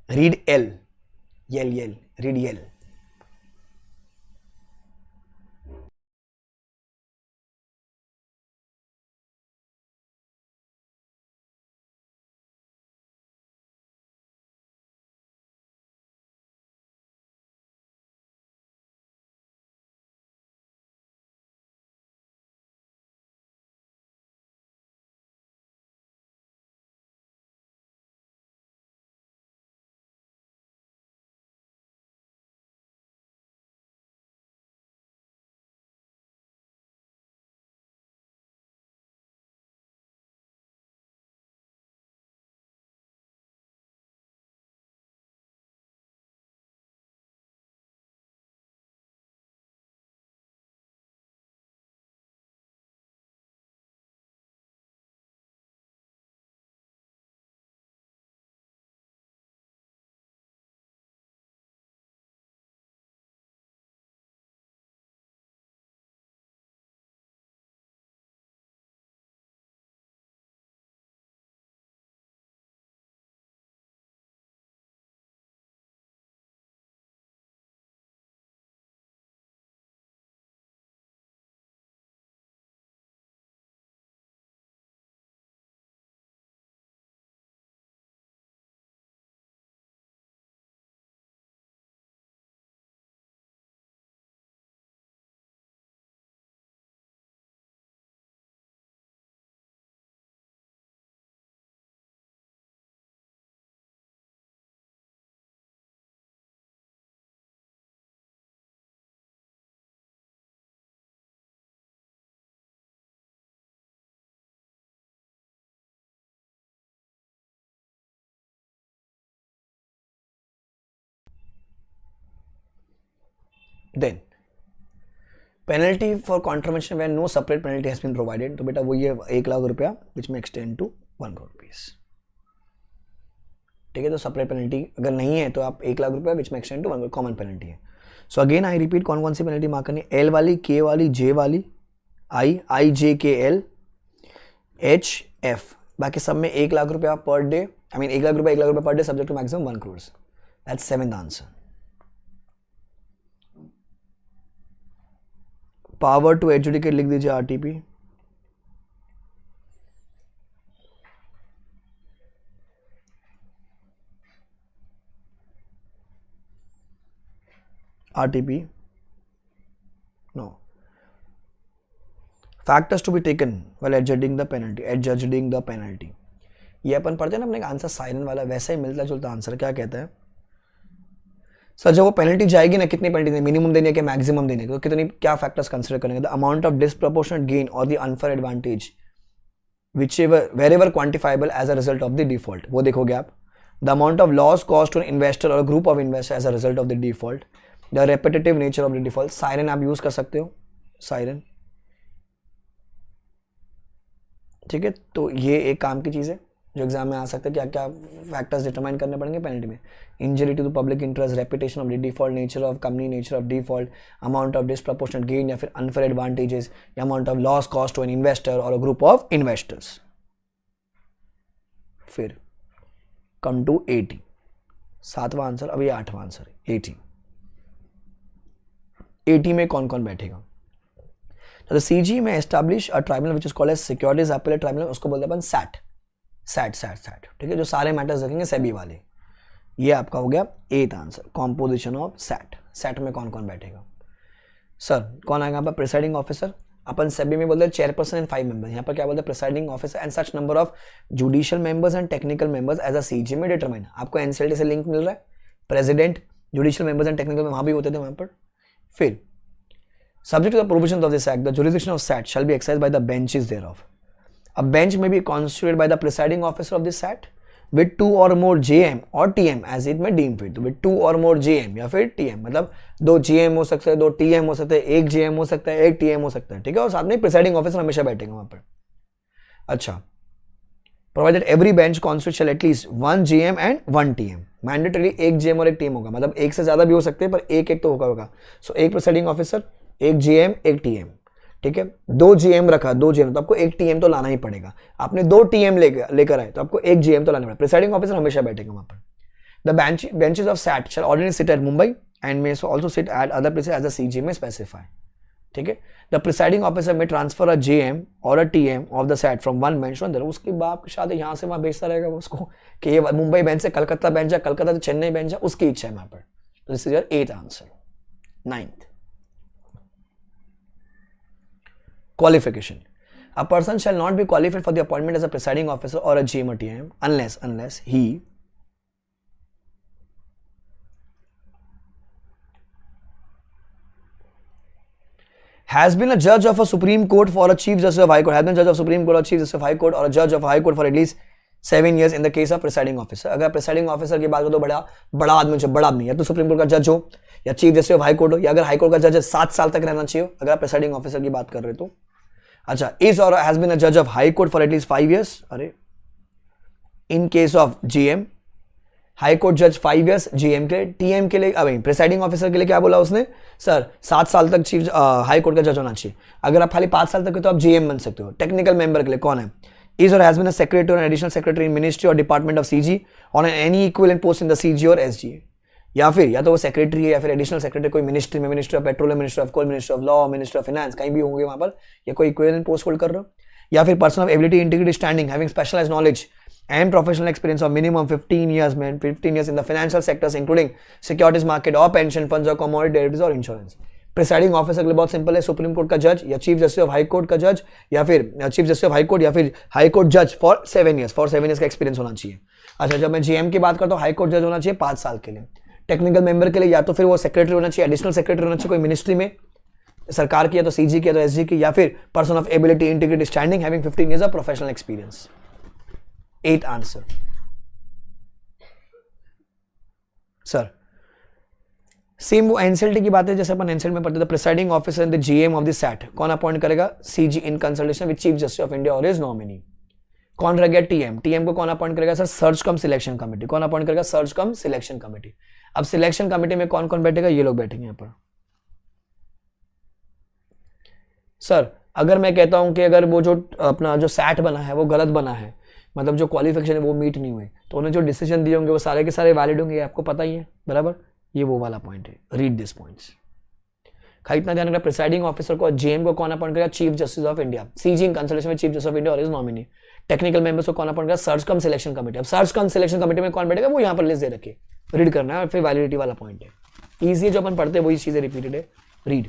Read L, read L. Then penalty for contravention when no separate penalty has been provided. तो बेटा वो ये 1 लाख रुपया which may extend to 1 crore rupees, ठीक है। तो सेपरेट पेनल्टी अगर नहीं है तो आप 1 लाख रुपया which may extend to 1 crore common penalty है। सो अगेन आई रिपीट, कौन कौन सी पेनल्टी मार्क करनी है, L वाली, K वाली, J वाली, I J K L H F। बाकी सब में 1 लाख रुपया per day, I mean 1 lakh रुपया per day subject to maximum 1 crore. That's 7th answer. Power to educate लिख दीजिए RTP। RTP no factors to be taken while adjudging the penalty। ये अपन पढ़ते हैं ना अपने आंसर साइलेंट वाला, वैसा ही मिलता जुलता आंसर। क्या कहता है सर, जब वो पेनल्टी जाएगी ना, कितनी पेनल्टी देनी, मिनिमम देनी है कि मैक्सिमम देनी है, तो कितनी क्या फैक्टर्स कंसिडर करेंगे, the amount of disproportionate gain or the unfair advantage whichever wherever quantifiable as a result of the default, वो देखोगे आप. The amount of loss cost to investor or group of investor as a result of the default. The repetitive nature of the default. साइरन आप use कर सकते हो, siren. ठीक है, तो ये एक काम की चीज़ है जो एग्जाम में आ सकता है. क्या क्या फैक्टर्स डिटरमाइन करने पड़ेंगे पेनल्टी में. Injury to the public interest, reputation of the default, nature of company, nature of default, amount of disproportionate gain या फिर अनफेयर एडवांटेजेस, या amount of loss cost to an investor और a group of investors. फिर come to 80, 7वां answer. अब ये 8वां answer है 80. 80 में कौन कौन बैठेगा. तो CG may establish a tribunal which is called as securities appellate tribunal, उसको बोलते हैं अपन सैट. सैट. ठीक है, जो सारे मैटर्स देखेंगे सेबी वाले. ये आपका हो गया 8th answer. Composition of SAT. SAT में कौन कौन बैठेगा. सर कौन आएगा यहाँ पर. Presiding officer. अपन सेबी में बोलते हैं चेयरपर्सन एंड 5 मेंबर्स. यहाँ पर क्या बोलते हैं. Presiding officer and such number of judicial members and technical members as a CG may determine. आपको एनसीएलटी से लिंक मिल रहा है. President, judicial members and technical वहां भी होते थे वहां पर. फिर subject to the provisions of this act, the jurisdiction of SAT shall be exercised by the benches thereof. A bench may be constituted by the presiding officer of this SAT with 2 or more JM or TM as it may deem fit. With 2 or more JM या फिर TM, मतलब 2 GM हो सकते हैं, 2 TM हो सकते हैं, 1 JM हो सकता है, 1 TM हो सकता है. ठीक है, और साथ में प्रिसाइडिंग ऑफिसर हमेशा बैठेंगे वहां पर. अच्छा, provided every bench constitutes shall at least 1 GM and 1 TM. Mandatory 1 GM और 1 TM होगा, मतलब एक से ज्यादा भी हो सकते हैं पर एक तो होगा. सो एक प्रिसाइडिंग ऑफिसर, 1 GM 1 TM. ठीक है, 2 GM रखा, 2 GM तो आपको 1 TM तो लाना ही पड़ेगा. आपने 2 TM लेकर आए तो आपको 1 GM तो लाना पड़ेगा. प्रिसाइडिंग ऑफिसर हमेशा बैठेगा वहां पर. The benches of SAT shall ordinary sit at Mumbai and may also sit at other places as the CG may specify. ठीक है, the presiding officer may transfer a JM और a TM of the SAT from one bench to other. उसके बाप शायद यहाँ से वहां भेजता रहेगा उसको कि ये मुंबई बेंच से कलकत्ता बेंच है, कलकत्ता से चेन्नई बेंच है, उसकी इच्छा है वहां पर. तो this is your 8th answer. 9th, qualification. A person shall not be qualified for the appointment as a presiding officer or a GM or TM unless he has been a judge of a Supreme Court for a Chief Justice of High Court, has been a judge of Supreme Court or Chief Justice of High Court or a judge of High Court for at least 7 years in the case of presiding officer. अगर presiding officer की बात करो तो बड़ा आदमी या तो supreme court का जज हो या chief justice of high court हो, या अगर हाई कोर्ट का जज 7 साल तक रहना चाहिए अगर आप प्रिसाइडिंग ऑफिसर की बात कर रहे हो तो. अच्छा, इज और हैज बीन अ जज of high court for at least 5 years. अरे इन case of GM high court जज 5 years, GM के TM के लिए अभी प्रिसाइडिंग ऑफिसर के लिए क्या बोला उसने. सर 7 साल तक चीफ हाई कोर्ट का जज होना चाहिए. अगर आप खाली 5 साल तक हो तो आप GM बन सकते हो. टेक्निकल मेंबर के लिए कौन है. इज और हैज बीन अ सेक्रेटरी और एडिशनल सेक्रेटरी इन मिनिस्ट्री और department of CG on any equivalent post in the CG और SG. या फिर या तो वो सेक्रेटरी है या फिर एडिशनल सेक्रेटरी कोई मिनिस्ट्री में, ministry of petroleum, ministry of coal, ministry of law, ministry of finance, कहीं भी होंगे वहां पर, या कोई इक्विवेलेंट पोस्ट होल्ड कर रहे हो. या फिर person of ability, integrity, standing, having specialised knowledge and professional experience of minimum 15 years in the financial sectors including securities market or pension funds or commodity derivatives or insurance. Presiding officer के लिए बहुत simple है, supreme court का जज या chief justice of high court का जज या फिर chief justice of high court या फिर हाई कोर्ट जज फॉर 7 years. फॉर 7 years का एक्सपीरियंस होना चाहिए. अच्छा, जब मैं GM की बात करता हूँ हाई कोर्ट जज होना चाहिए 5 साल के लिए. टेक्निकल मेंबर के लिए या तो फिर वो सेक्रेटरी होना चाहिए, एडिशनल सेक्रेटरी होना चाहिए कोई मिनिस्ट्री में, सरकार की या तो CG की या तो SG की, या फिर person of ability, integrity, standing, having 15 years of professional experience. 8th answer. Sir same वो एनसीएलटी की बात है जैसे अपन एनसीएलटी में पढ़ते थे. Presiding officer in the GM of the SAT कौन अपॉइंट करेगा. CG in consultation with chief justice of India और इज नॉमिनी. कौन रह गया TM को कौन अपॉइंट करेगा sir. Search cum selection committee. कौन अपॉइंट करेगा. Search cum selection committee. अब सिलेक्शन कमेटी में कौन कौन बैठेगा. ये लोग बैठेंगे यहां पर. सर अगर मैं कहता हूं कि अगर वो जो अपना जो सैट बना है वो गलत बना है, मतलब जो क्वालिफिकेशन है वो मीट नहीं हुए, तो उन्हें जो डिसीजन दिए होंगे वो सारे के सारे वैलिड होंगे, आपको पता ही है बराबर. ये वो वाला पॉइंट है. Read this points. खाली इतना ध्यान रखना. प्रिसाइडिंग ऑफिसर को GM को कौन अपॉइंट करेगा. Chief justice of India. CG in consultation में चीफ जस्टिस ऑफ इंडिया और इज नॉमिनी. टेक्निकल मेंबर्स को कौन अपॉइंट करेगा. Search cum selection committee. अब सर्च कम सिलेक्शन कमेटी में कौन बैठेगा वो यहाँ पर लिस्ट दे रखे, रीड करना है. और फिर वैलिडिटी वाला पॉइंट है. ईजी है, जो अपन पढ़ते हैं वही चीजें रिपीटेड है. रीड.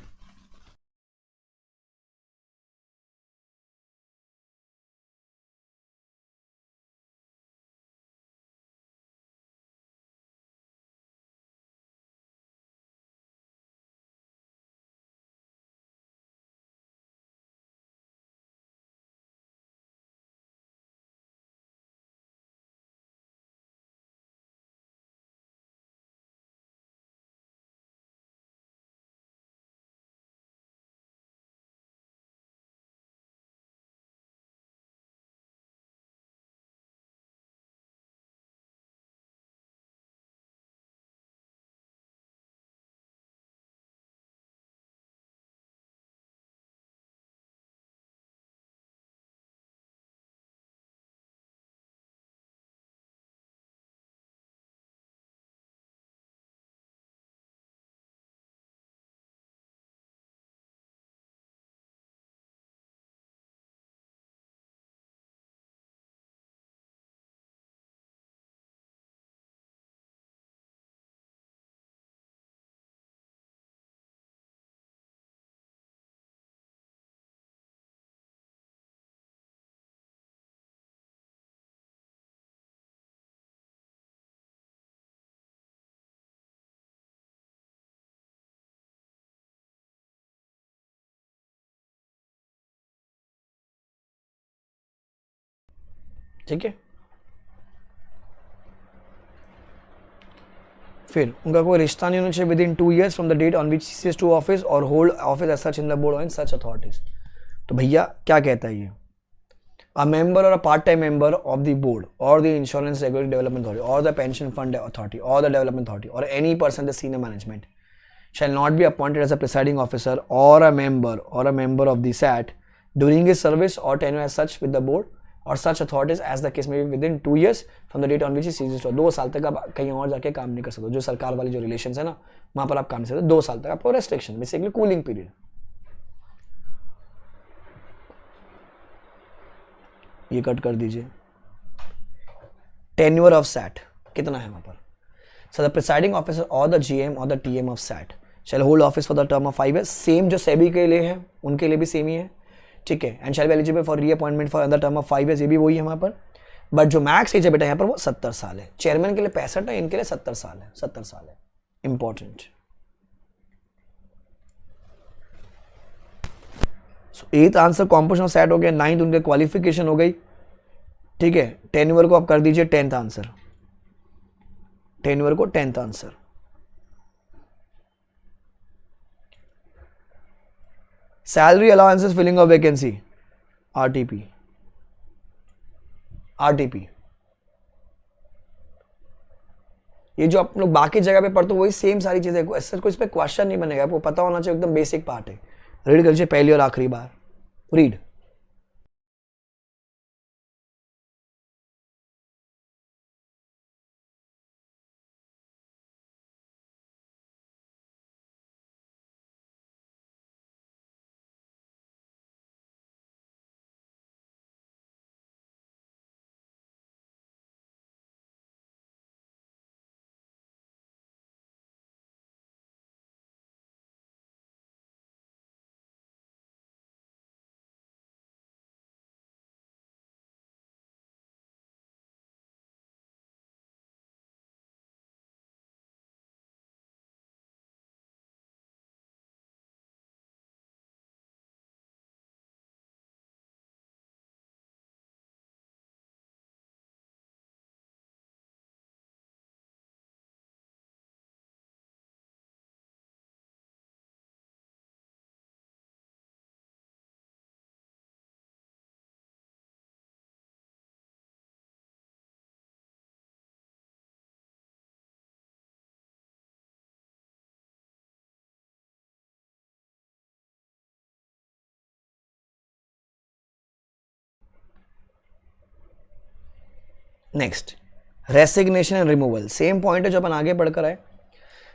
ठीक है। फिर उनका कोई रिश्ता नहीं होना चाहिए within 2 years from the date on which cease to office or hold office as such in the board or in such authorities. तो भैया क्या कहता है ये, a member or a part time member of the board or the insurance regulatory development authority or the pension fund authority or the development authority or any person the senior management shall not be appointed as a presiding officer or a member of the SAT during his service or tenure as such with the board or such authorities as the case may be within 2 years from the date on which he ceases to। 2 साल तक आप कहीं और जाके काम नहीं कर सकते, जो सरकार वाली जो रिलेशन है ना वहां पर आप काम नहीं सकते, 2 साल तक आपको रेस्ट्रिक्शन, बेसिकली कूलिंग पीरियड। ये कट कर दीजिए। टेन्योर ऑफ सैट कितना है वहां पर, so the presiding officer or the GM or the TM of SAT shall hold office for the term of 5 years, same जो सेबी के लिए है उनके लिए भी सेम ही है, ठीक है। And shall be eligible for reappointment for another term of 5 years, ये भी वही है वहाँ पर। बट जो मैक्स एज है बेटा यहाँ पर वो 70 साल है। चेयरमैन के लिए 65 है, इनके लिए 70 साल है, 70 साल है। Important. So 8th answer composition of SAT हो गया, 9th उनके क्वालिफिकेशन हो गई, ठीक है। टेन्योर को आप कर दीजिए 10th आंसर, टेन्योर को 10th answer. Salary allowances filling of vacancy, RTP, RTP. ये जो आप लोग बाकी जगह पे पढ़ते हो वही सेम सारी चीजें, ऐसा कोई इस पे क्वेश्चन नहीं बनेगा, आपको पता होना चाहिए, एकदम बेसिक पार्ट है। रीड कर लीजिए पहली और आखिरी बार, read. Next resignation and removal, same point है जो अपन आगे पढ़कर आए।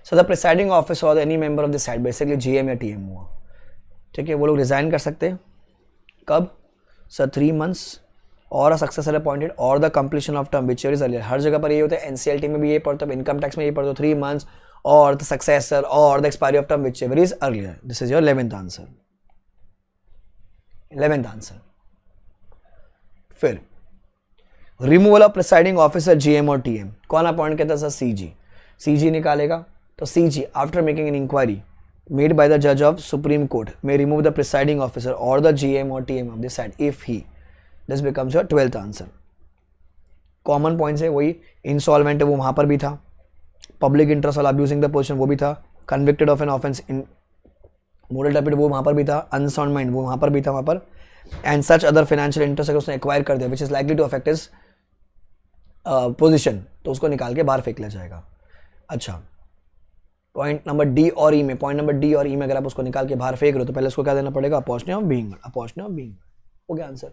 So the presiding officer or any member of the SAT, basically GM या TM हुआ, ठीक है, वो लोग रिजाइन कर सकते हैं कब sir, 3 months or a successor appointed or the completion of term which is earlier. हर जगह पर ये होता है, NCLT में भी ये पढ़ते हो, इनकम टैक्स में ये पढ़ते हो, 3 months or the successor or the expiry of term which ever is earlier. This is your 11th answer, 11th answer. फिर removal of presiding officer GM or TM, कौन अपॉइंट करता है सर, CG निकालेगा। तो CG after making an inquiry made by the जज of Supreme Court may remove the presiding officer or the GM or TM of the SAT if he, this becomes your 12th answer. Common points है वही, insolvent है वो वहां पर भी था, public interest वाला अब्यूजिंग द पोजीशन वो भी था, convicted of an offence in moral turpitude वो वहां पर भी था, अनसाउंड माइंड वो वहां पर भी था वहां पर, and such other financial interest उसने एक्वायर कर दिया which is likely to affect his position, तो उसको निकाल के बाहर फेंक लिया जाएगा। अच्छा, पॉइंट नंबर डी और ई में, पॉइंट नंबर डी और ई में अगर आप उसको निकाल के बाहर फेंक रहे हो तो पहले उसको क्या देना पड़ेगा, opportunity of being, opportunity of being, हो गया आंसर।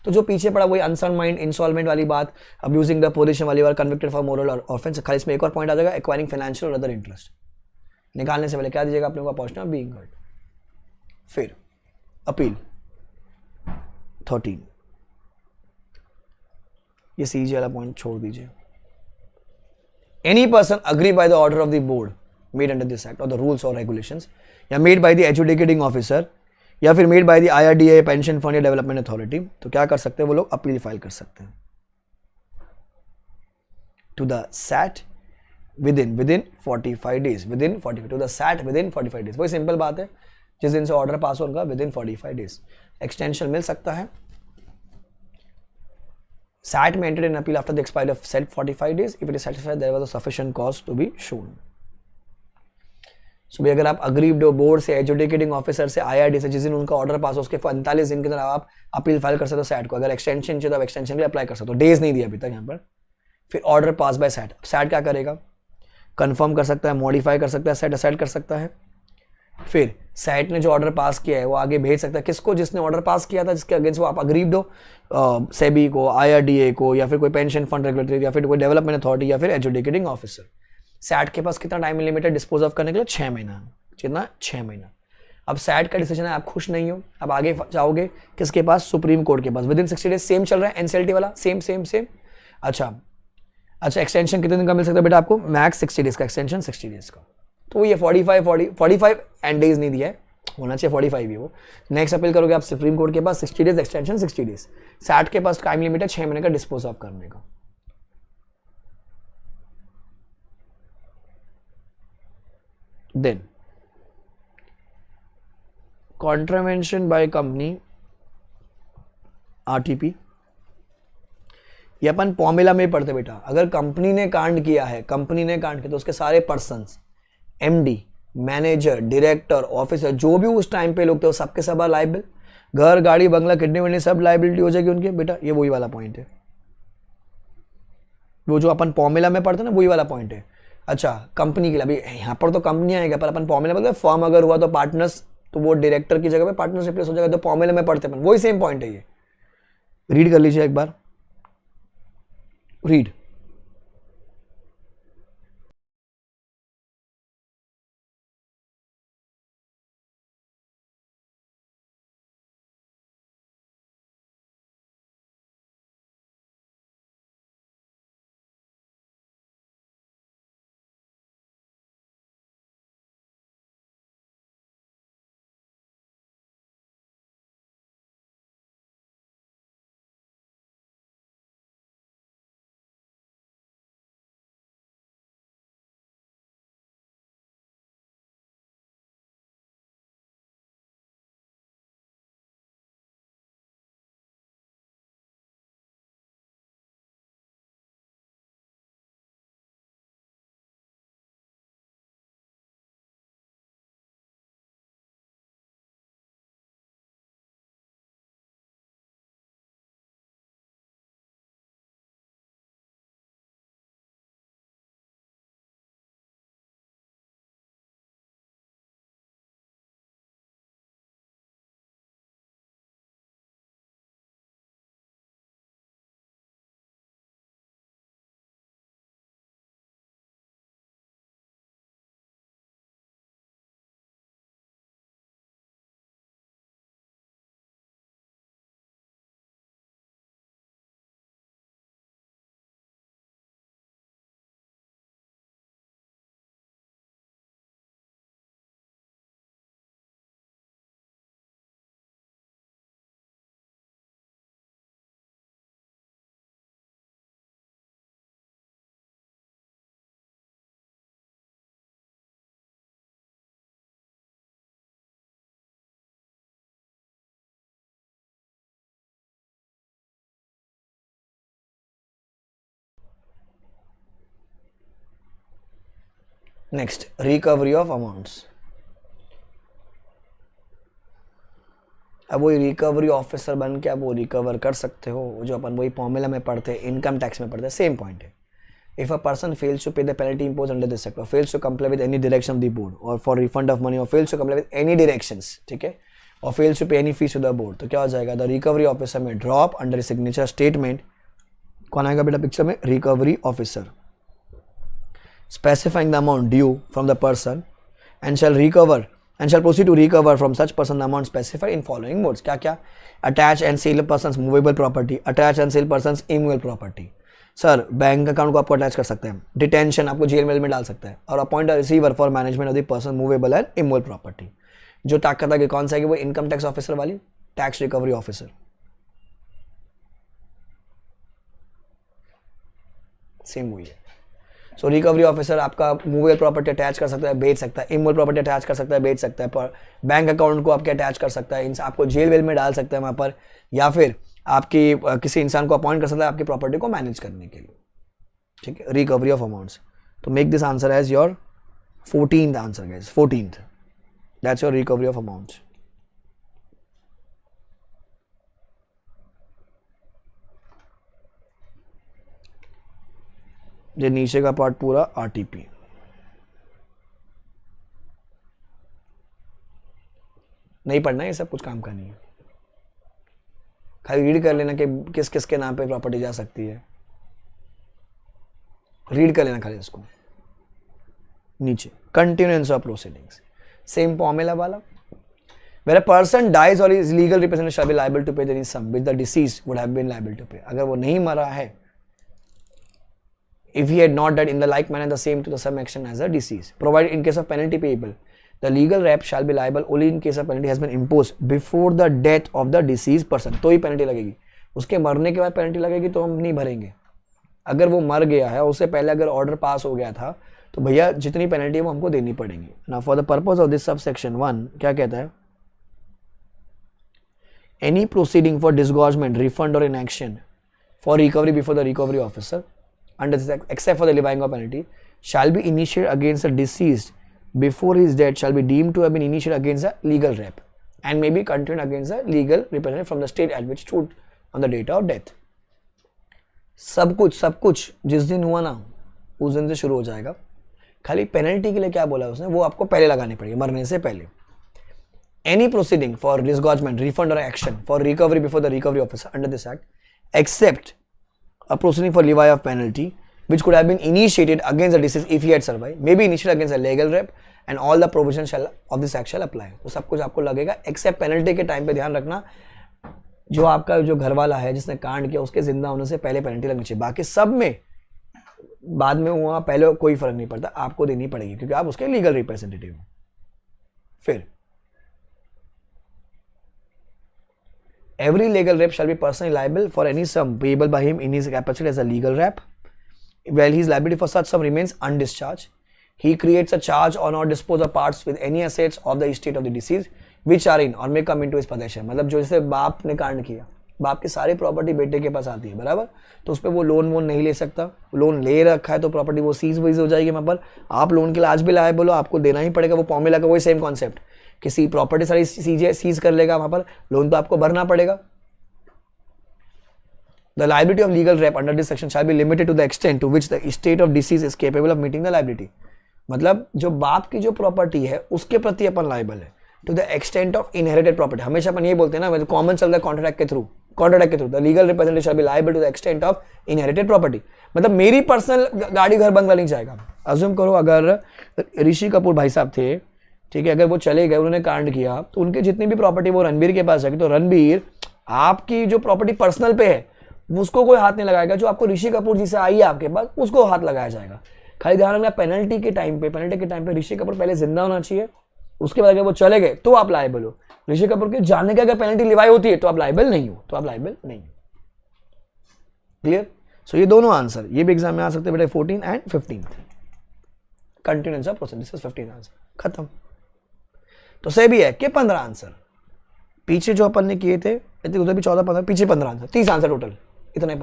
तो जो पीछे पड़ा वही अनसाउंड माइंड, इंसॉल्वेंट वाली बात, अब्यूजिंग द पोजीशन वाली और कन्विक्टेड फॉर मोरल और ऑफेंस, खाली इसमें एक और पॉइंट आ जाएगा, एक्वायरिंग फाइनेंशियल और अदर इंटरेस्ट। निकालने से पहले क्या दीजिएगा अपने को, अपॉर्चुनिटी ऑफ बीइंग हर्ट। फिर अपील 13, ये CG वाला पॉइंट छोड़ दीजिए। Any person agree by the order of the board made under this act और द रूल्स और रेगुलेशंस, या made by the educating officer, या फिर made by the IRDA pension fund या डेवलपमेंट अथॉरिटी, तो क्या कर सकते हैं वो लोग, अपील फाइल कर सकते हैं to the SAT within 45 days, within 45 to the SAT within 45 days। वही सिंपल बात है, जिस दिन से ऑर्डर पास होगा विदिन 45 days। एक्सटेंशन मिल सकता है SAT may enter an appeal after the expiry of said 45 days if it is satisfied there was a sufficient cause to be shown. So, अगर आप अग्रीव्ड हो बोर्ड से, educating officer से, IRD से, जिस दिन उनका ऑर्डर पास हो उसके 45 दिन के अंदर आप अपील फाइल कर सकते हो SAT को. अगर एक्सटेंशन चाहिए तो आप एक्सटेंशन के लिए अप्लाई कर सकते हो. डेज नहीं दिया अभी तक यहाँ पर. फिर order pass by SAT. SAT क्या करेगा? कंफर्म कर सकता है, मॉडिफाई कर सकता है, सेट असाइड कर सकता है. फिर SAT ने जो ऑर्डर पास किया है वो आगे भेज सकता है किसको? जिसने ऑर्डर पास किया था, जिसके अगेंस्ट वो आप अग्रीव्ड हो, सेबी को, IRDA को, या फिर कोई पेंशन फंड रेगुलेटरी, या फिर कोई डेवलपमेंट अथॉरिटी, या फिर एजुकेटिंग ऑफिसर. SAT के पास कितना टाइम लिमिट है डिस्पोज ऑफ करने के लिए? 6 महीना. कितना? 6 महीना. अब SAT का डिसीजन है, आप खुश नहीं हो, अब आगे जाओगे किसके पास? सुप्रीम कोर्ट के पास. Within 60 days. सेम चल रहा है NCLT वाला, सेम. अच्छा, एक्सटेंशन कितने दिन का मिल सकता है बेटा आपको? मैक्स 60 डेज का एक्सटेंशन, 60 डेज का. तो ये 45 एंड डेज नहीं दिया है, होना चाहिए 45 ही. वो नेक्स्ट अपील करोगे आप सुप्रीम कोर्ट के पास, 60 डेज एक्सटेंशन, 60 डेज. SAT के पास टाइम लिमिट है 6 महीने का डिस्पोज ऑफ करने का. Then contravention by company, RTP, ये अपन फॉर्मूला में पढ़ते बेटा. अगर कंपनी ने कांड किया है, तो उसके सारे persons, MD, manager, director, officer, जो भी उस टाइम पे लोग थे वो सबके सब लाइबल. घर, गाड़ी, बंगला, किडनी विडनी सब लाइबिलिटी हो जाएगी उनके. बेटा ये वही वाला पॉइंट है, वो जो अपन फॉर्मूला में पढ़ते हैं ना, वही वाला पॉइंट है. अच्छा, कंपनी के लिए अभी यहाँ पर तो कंपनी आएगा, पर अपन फॉर्मूला में फॉर्म अगर हुआ तो पार्टनर्स, तो वो डायरेक्टर की जगह पे पार्टनर्स रिप्लेस हो जाएगा. तो फॉर्मूला में पढ़ते अपन, वही सेम पॉइंट है. ये रीड कर लीजिए एक बार. Read. Next, recovery of amounts. अब वही रिकवरी ऑफिसर बन के आप वो रिकवर कर सकते हो, जो अपन वही फॉर्मूला में पढ़ते हैं, इनकम टैक्स में पढ़ते हैं, सेम पॉइंट है. If a person fails to pay the penalty impose under this sector, fails to comply with any direction of the board or for refund of money, or fails to comply with any directions, ठीक है, or fails to pay any fees to the board, तो क्या हो जाएगा? The recovery officer may drop under signature statement. कौन आएगा बेटा picture में? Recovery officer. specifying the amount due from the person and shall proceed to recover from such person the amount specified in following modes. क्या क्या? Attach and sell a person's movable property, attach and sell person's immovable property. Sir bank account को आपको attach कर सकते हैं, detention आपको jail mail में डाल सकता है, और appoint a receiver for management of the person movable and immovable property. जो ताकत है कि कौन सा है कि वो इनकम टैक्स ऑफिसर वाली, टैक्स रिकवरी ऑफिसर. सेम वही है. सो रिकवरी ऑफिसर आपका मूवेबल प्रॉपर्टी अटैच कर सकता है, बेच सकता है, इमूवेबल प्रॉपर्टी अटैच कर सकता है, बेच सकता है, पर बैंक अकाउंट को आपके अटैच कर सकता है, इनसे आपको जेल वेल में डाल सकता है वहाँ पर, या फिर आपकी किसी इंसान को अपॉइंट कर सकता है आपकी प्रॉपर्टी को मैनेज करने के लिए, ठीक है, रिकवरी ऑफ अमाउंट्स। तो make this answer as your 14th answer guys, 14th, that's your recovery of amounts. ये नीचे का पार्ट पूरा आरटीपी। नहीं पढ़ना है ये सब, कुछ काम का नहीं है, खाली रीड कर लेना कि किस किस के नाम पे प्रॉपर्टी जा सकती है, रीड कर लेना खाली इसको। नीचे continuance of proceedings, same formula वाला, where a person dies or his legal representative shall be liable to pay any sum which the deceased would have been liable to pay। अगर वो नहीं मरा है, if he had not died in the like manner the same to the same action as the deceased, provided in case of penalty payable the legal rep shall be liable only in case of penalty has been imposed before the death of the deceased person। तो ही penalty लगेगी, उसके मरने के बाद penalty लगेगी तो हम नहीं भरेंगे। अगर वो मर गया है, उससे पहले अगर ऑर्डर पास हो गया था तो भैया जितनी पेनल्टी है वो हमको देनी पड़ेगी ना। For the purpose of this sub section 1 क्या कहता है, any proceeding for disgorgement, refund और inaction for recovery before the recovery officer under this except for the levying of penalty shall be initiated against the deceased before his death shall be deemed to have been initiated against the legal rep and may be continued against the legal representative from the state at which stood on the date of death। सब कुछ जिस दिन हुआ ना उस दिन से शुरू हो जाएगा। खाली पेनल्टी के लिए क्या बोला उसने, वो आपको पहले लगानी पड़ेगी, मरने से पहले। Any proceeding for disgorgement, refund और action for recovery before the recovery officer under this act except a proceeding for levy of penalty which could have been initiated against the deceased if he had survived may be initiated against a legal rep and all the provisions shall of this act shall apply। तो सब कुछ आपको लगेगा accept penalty के time पे ध्यान रखना जो आपका जो घर वाला है जिसने कांड किया उसके जिंदा होने से पहले पेनल्टी लगनी चाहिए। बाकी सब में बाद में हुआ पहले कोई फर्क नहीं पड़ता, आपको देनी पड़ेगी क्योंकि आप उसके लीगल रिप्रेजेंटेटिव हो। फिर every legal rep shall be personally liable for any sum payable by him in his capacity as a legal rep while his liability for such sum remains undischarged। He creates a charge on or dispose of parts with any assets of the estate of the deceased which are in or may come into his possession। मतलब जो जैसे बाप ने कांड किया, बाप की सारी प्रॉपर्टी बेटे के पास आती है, बराबर, तो उस पर वो लोन वोन नहीं ले सकता, लोन ले रखा है तो प्रॉपर्टी वो सीज वीज हो जाएगी। वहाँ पर आप लोन के लिए आज भी लायबल हो, आपको देना ही पड़ेगा। वो फॉर्मूला का वही सेम कॉन्सेप्ट, किसी प्रॉपर्टी सारी सीज कर लेगा, वहां पर लोन तो आपको भरना पड़ेगा। The liability of legal rep under this section shall be limited to the extent to which the estate of deceased is capable of meeting the liability। मतलब जो बाप की जो प्रॉपर्टी है उसके प्रति अपन लायबल है, to the extent of inherited property. हमेशा अपन ये बोलते हैं ना, कॉमन चल रहा है कॉन्ट्रैक्ट के through the legal representative shall be liable to the extent of inherited property. मतलब मेरी पर्सनल गाड़ी घर बंगला नहीं जाएगा। अज्यूम करो अगर ऋषि कपूर भाई साहब थे, ठीक है, अगर वो चले गए, उन्होंने कांड किया, तो उनकी जितनी भी प्रॉपर्टी वो रणबीर के पास जाएगी, तो रणबीर आपकी जो प्रॉपर्टी पर्सनल पे है उसको कोई हाथ नहीं लगाएगा। जो आपको ऋषि कपूर जी से आई है आपके पास उसको हाथ लगाया जाएगा। खाली ध्यान रखना पेनल्टी के टाइम पे ऋषि कपूर पहले जिंदा होना चाहिए, उसके बाद अगर वो चले गए तो आप लायबल हो। ऋषि कपूर के जाने के अगर पेनल्टी लिवाई होती है तो आप लायबल नहीं हो, क्लियर। सो ये दोनों आंसर ये भी एग्जाम में आ सकते हैं बेटा, 14 and 15। Continuance of process, this is 15 answer, खत्म। तो सेबी है कि 15 आंसर, पीछे जो अपन ने किए थे उधर भी 14-15, पीछे 15 आंसर, 30 आंसर टोटल। इतना ही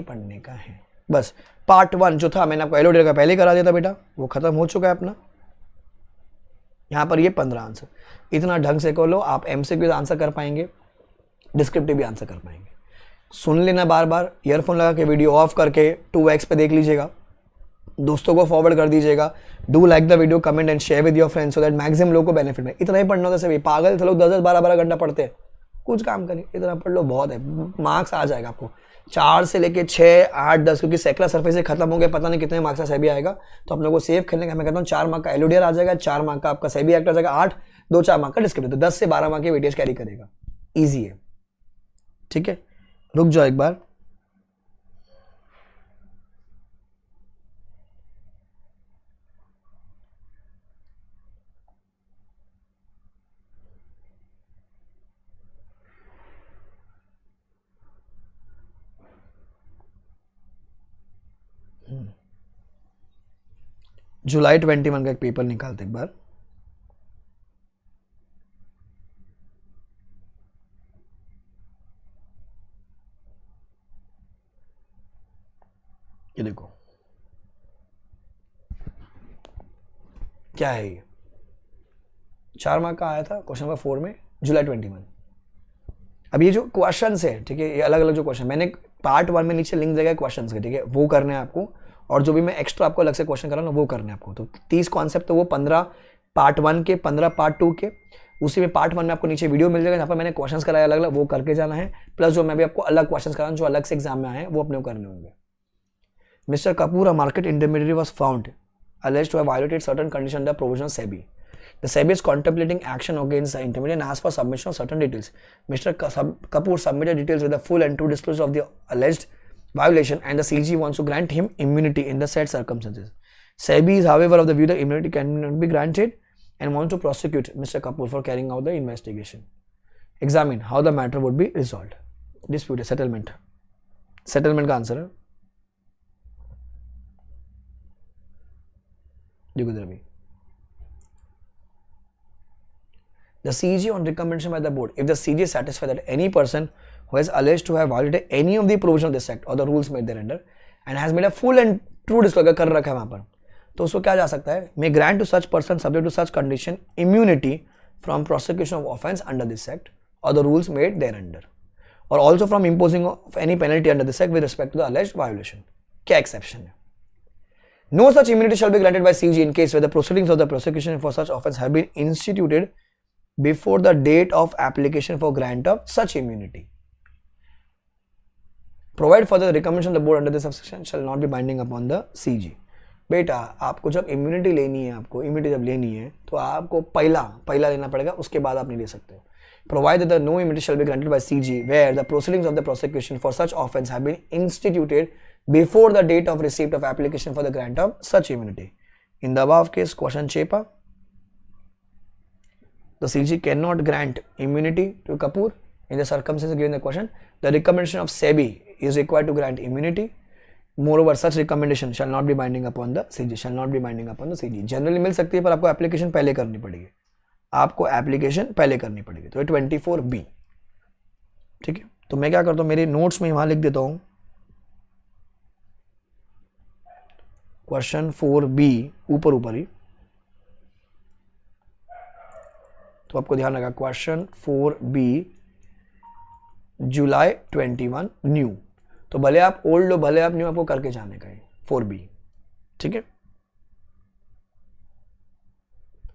पढ़ने का है बस। पार्ट 1 जो था मैंने आपको एलोडेर का पहले करा दिया था बेटा, वो खत्म हो चुका है अपना। यहाँ पर ये 15 आंसर, इतना ढंग से कर लो, आप एमसीक्यू आंसर कर पाएंगे, डिस्क्रिप्टिव भी आंसर कर पाएंगे। सुन लेना बार बार, ईयरफोन लगा के वीडियो ऑफ करके 2x पे देख लीजिएगा, दोस्तों को फॉरवर्ड कर दीजिएगा। Do like the video, comment and share with your friends so that maximum लोगों को बेनिफिट में। इतना ही पढ़ना होता है, पागल थे लोग 10-10 12-12 घंटा पढ़ते हैं, कुछ काम करिए, इतना पढ़ लो बहुत है, मार्क्स आ जाएगा आपको 4 से लेके 6, 8, 10, क्योंकि सेकुलर सरफेस से खत्म हो गया, पता नहीं कितने मार्क्स का सेबी आएगा। तो अपने को सेफ खेलने का मैं कहता हूँ 4 मार्क का एलोडियर आ जाएगा, 4 मार्क का आपका सेबी एक्ट आ जाएगा, 8, 2-4 मार्क का डिस्क्रिप्टिव, तो 10 से 12 मार्क की वेटेज कैरी करेगा, ईजी है। ठीक है, रुक जाओ एक बार, जुलाई 21 का एक पेपर निकालते एक बार। ये देखो क्या है ये, 4 मार्क का आया था क्वेश्चन नंबर 4 में, जुलाई 21। अब ये जो क्वेश्चन है, ठीक है, ये अलग अलग जो क्वेश्चन मैंने पार्ट 1 में नीचे लिंक देगा क्वेश्चन के, ठीक है, वो करने हैं आपको, और जो भी मैं एक्स्ट्रा आपको अलग से क्वेश्चन कर रहा हूँ वो करने हैं आपको। तो 30 कॉन्सेप्ट, तो वो 15 पार्ट 1 के, 15 पार्ट 2 के, उसी में पार्ट 1 में आपको नीचे वीडियो मिल जाएगा जहाँ पर मैंने क्वेश्चन कराया अलग अलग, वो करके जाना है। प्लस जो मैं भी आपको अलग क्वेश्चन करा जो अलग से एग्जाम में आए हैं वो अपने को करने होंगे। Mister Kapoor, a market intermediary was found alleged to have violated certain conditions under provision of SEBI. The SEBI is contemplating action against the intermediary and asked for submission of certain details. Mr. Kapoor submitted details with the full and true disclosure of the alleged violation, and the CG wants to grant him immunity in the said circumstances. SEBI is, however, of the view that immunity cannot be granted and wants to prosecute Mr. Kapoor for carrying out the investigation. Examine how the matter would be resolved. Dispute settlement. Settlement का answer है, देखो इधर भी, the CG on recommendation by the board, if the CG is satisfied that any person who is alleged to have violated any of the provision of this act or the rules made thereunder and has made a full and true disclosure कर रखा है वहां पर, तो उसको क्या जा सकता है, may grant to such person subject to such condition immunity from prosecution of offence under this act or the rules made thereunder, or also from imposing of any penalty under this act with respect to the alleged violation. क्या exception है? No such immunity shall be granted by CG in case where the proceedings of the prosecution for such offence have been instituted before the date of application for grant of such immunity. Provide further recommendation the board under this subsection shall not be binding upon the CG. बेटा आपको जब immunity लेनी है, आपको immunity जब लेनी है तो आपको पहला लेना पड़ेगा, उसके बाद आप नहीं ले सकते हो। Provided that no immunity shall be granted by CG where the proceedings of the prosecution for such offence have been instituted before the date of receipt of application for the grant of such immunity. In the above case, question Chepa, the CG cannot grant immunity to Kapoor in the circumstances given in the question. The recommendation of SEBI is required to grant immunity. Moreover, such recommendation shall not be binding upon the CG. Shall not be binding upon the CG. Generally मिल सकती है पर आपको application पहले करनी पड़ेगी, आपको application पहले करनी पड़ेगी। तो ये 24B, ठीक है। तो मैं क्या करता हूँ, मेरे नोट्स में वहां लिख देता हूँ क्वेश्चन 4B ऊपर ही, तो आपको ध्यान रखा क्वेश्चन 4B जुलाई 21 न्यू, तो भले आप ओल्ड हो भले आप न्यू, आपको करके जाने का है 4B, ठीक है।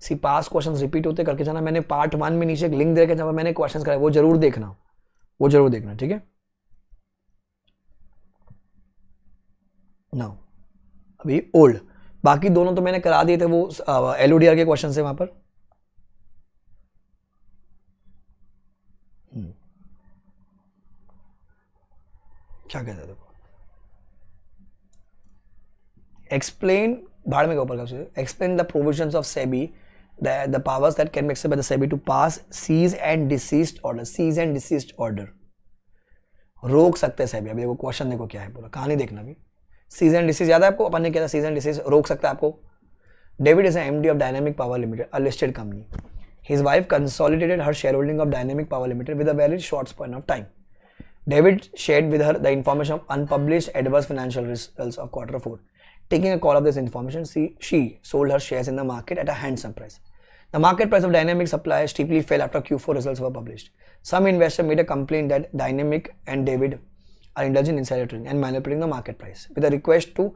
सी पास क्वेश्चंस रिपीट होते करके जाना। मैंने पार्ट 1 में नीचे एक लिंक दे रखा है जहां पर मैंने क्वेश्चंस कराए, वो जरूर देखना, ठीक है। नाउ अभी ओल्ड, बाकी दोनों तो मैंने करा दिए थे, वो एलओडीआर के क्वेश्चन है वहां पर। क्या कहता है देखो, एक्सप्लेन भाड़ में के ऊपर का, explain the provisions of SEBI, the powers that can be exercised by the SEBI to pass cease and desist order. cease and desist order रोक सकते हैं सेबी। अभी देखो क्वेश्चन देखो क्या है, पूरा कहानी देखना भी। सीज एंड डिसीज याद है आपको, अपन ने किया था, सीज एंड डिसीज रोक सकता है आपको। David is MD of dynamic power limited, a listed company. His wife consolidated her share holding of dynamic power limited with a very short span of time. David shared with her the information of unpublished adverse financial results of Q4. Taking a call of this information, she sold her shares in the market at a handsome price. The market price of Dynamic Supply steeply fell after Q4 results were published. Some investors made a complaint that Dynamic and David are indulging in insider trading and manipulating the market price with a request to,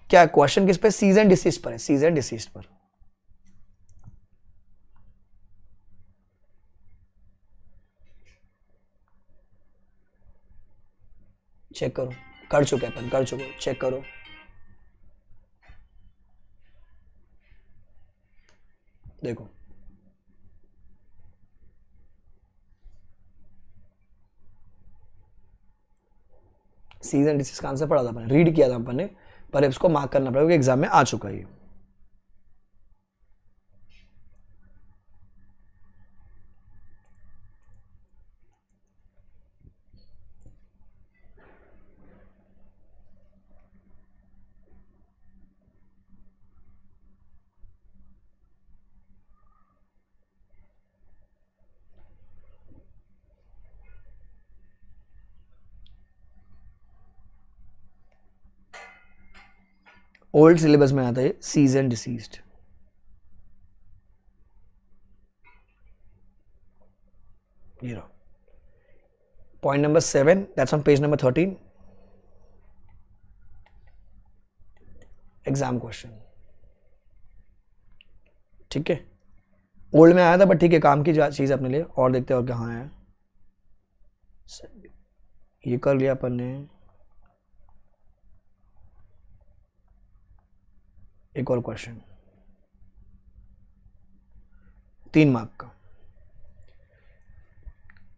क्या question किस पे, seize and disease पर है, cease and disease पर। Check करो, कर चुके अपन, कर चुके, चेक करो। देखो सीज एंड डिसीज का आंसर पढ़ा था अपन, रीड किया था अपन ने, पर इसको मार्क करना पड़ेगा क्योंकि एग्जाम में आ चुका है ये। ओल्ड सिलेबस में आता है सीज एंड डिसीज्ड। ये रहा point number 7, that's on page number 13, exam question. ठीक है, ओल्ड में आया था बट ठीक है, काम की चीज अपने लिए। और देखते हो कहाँ है, ये कर लिया अपन ने। एक और क्वेश्चन 3 मार्क का,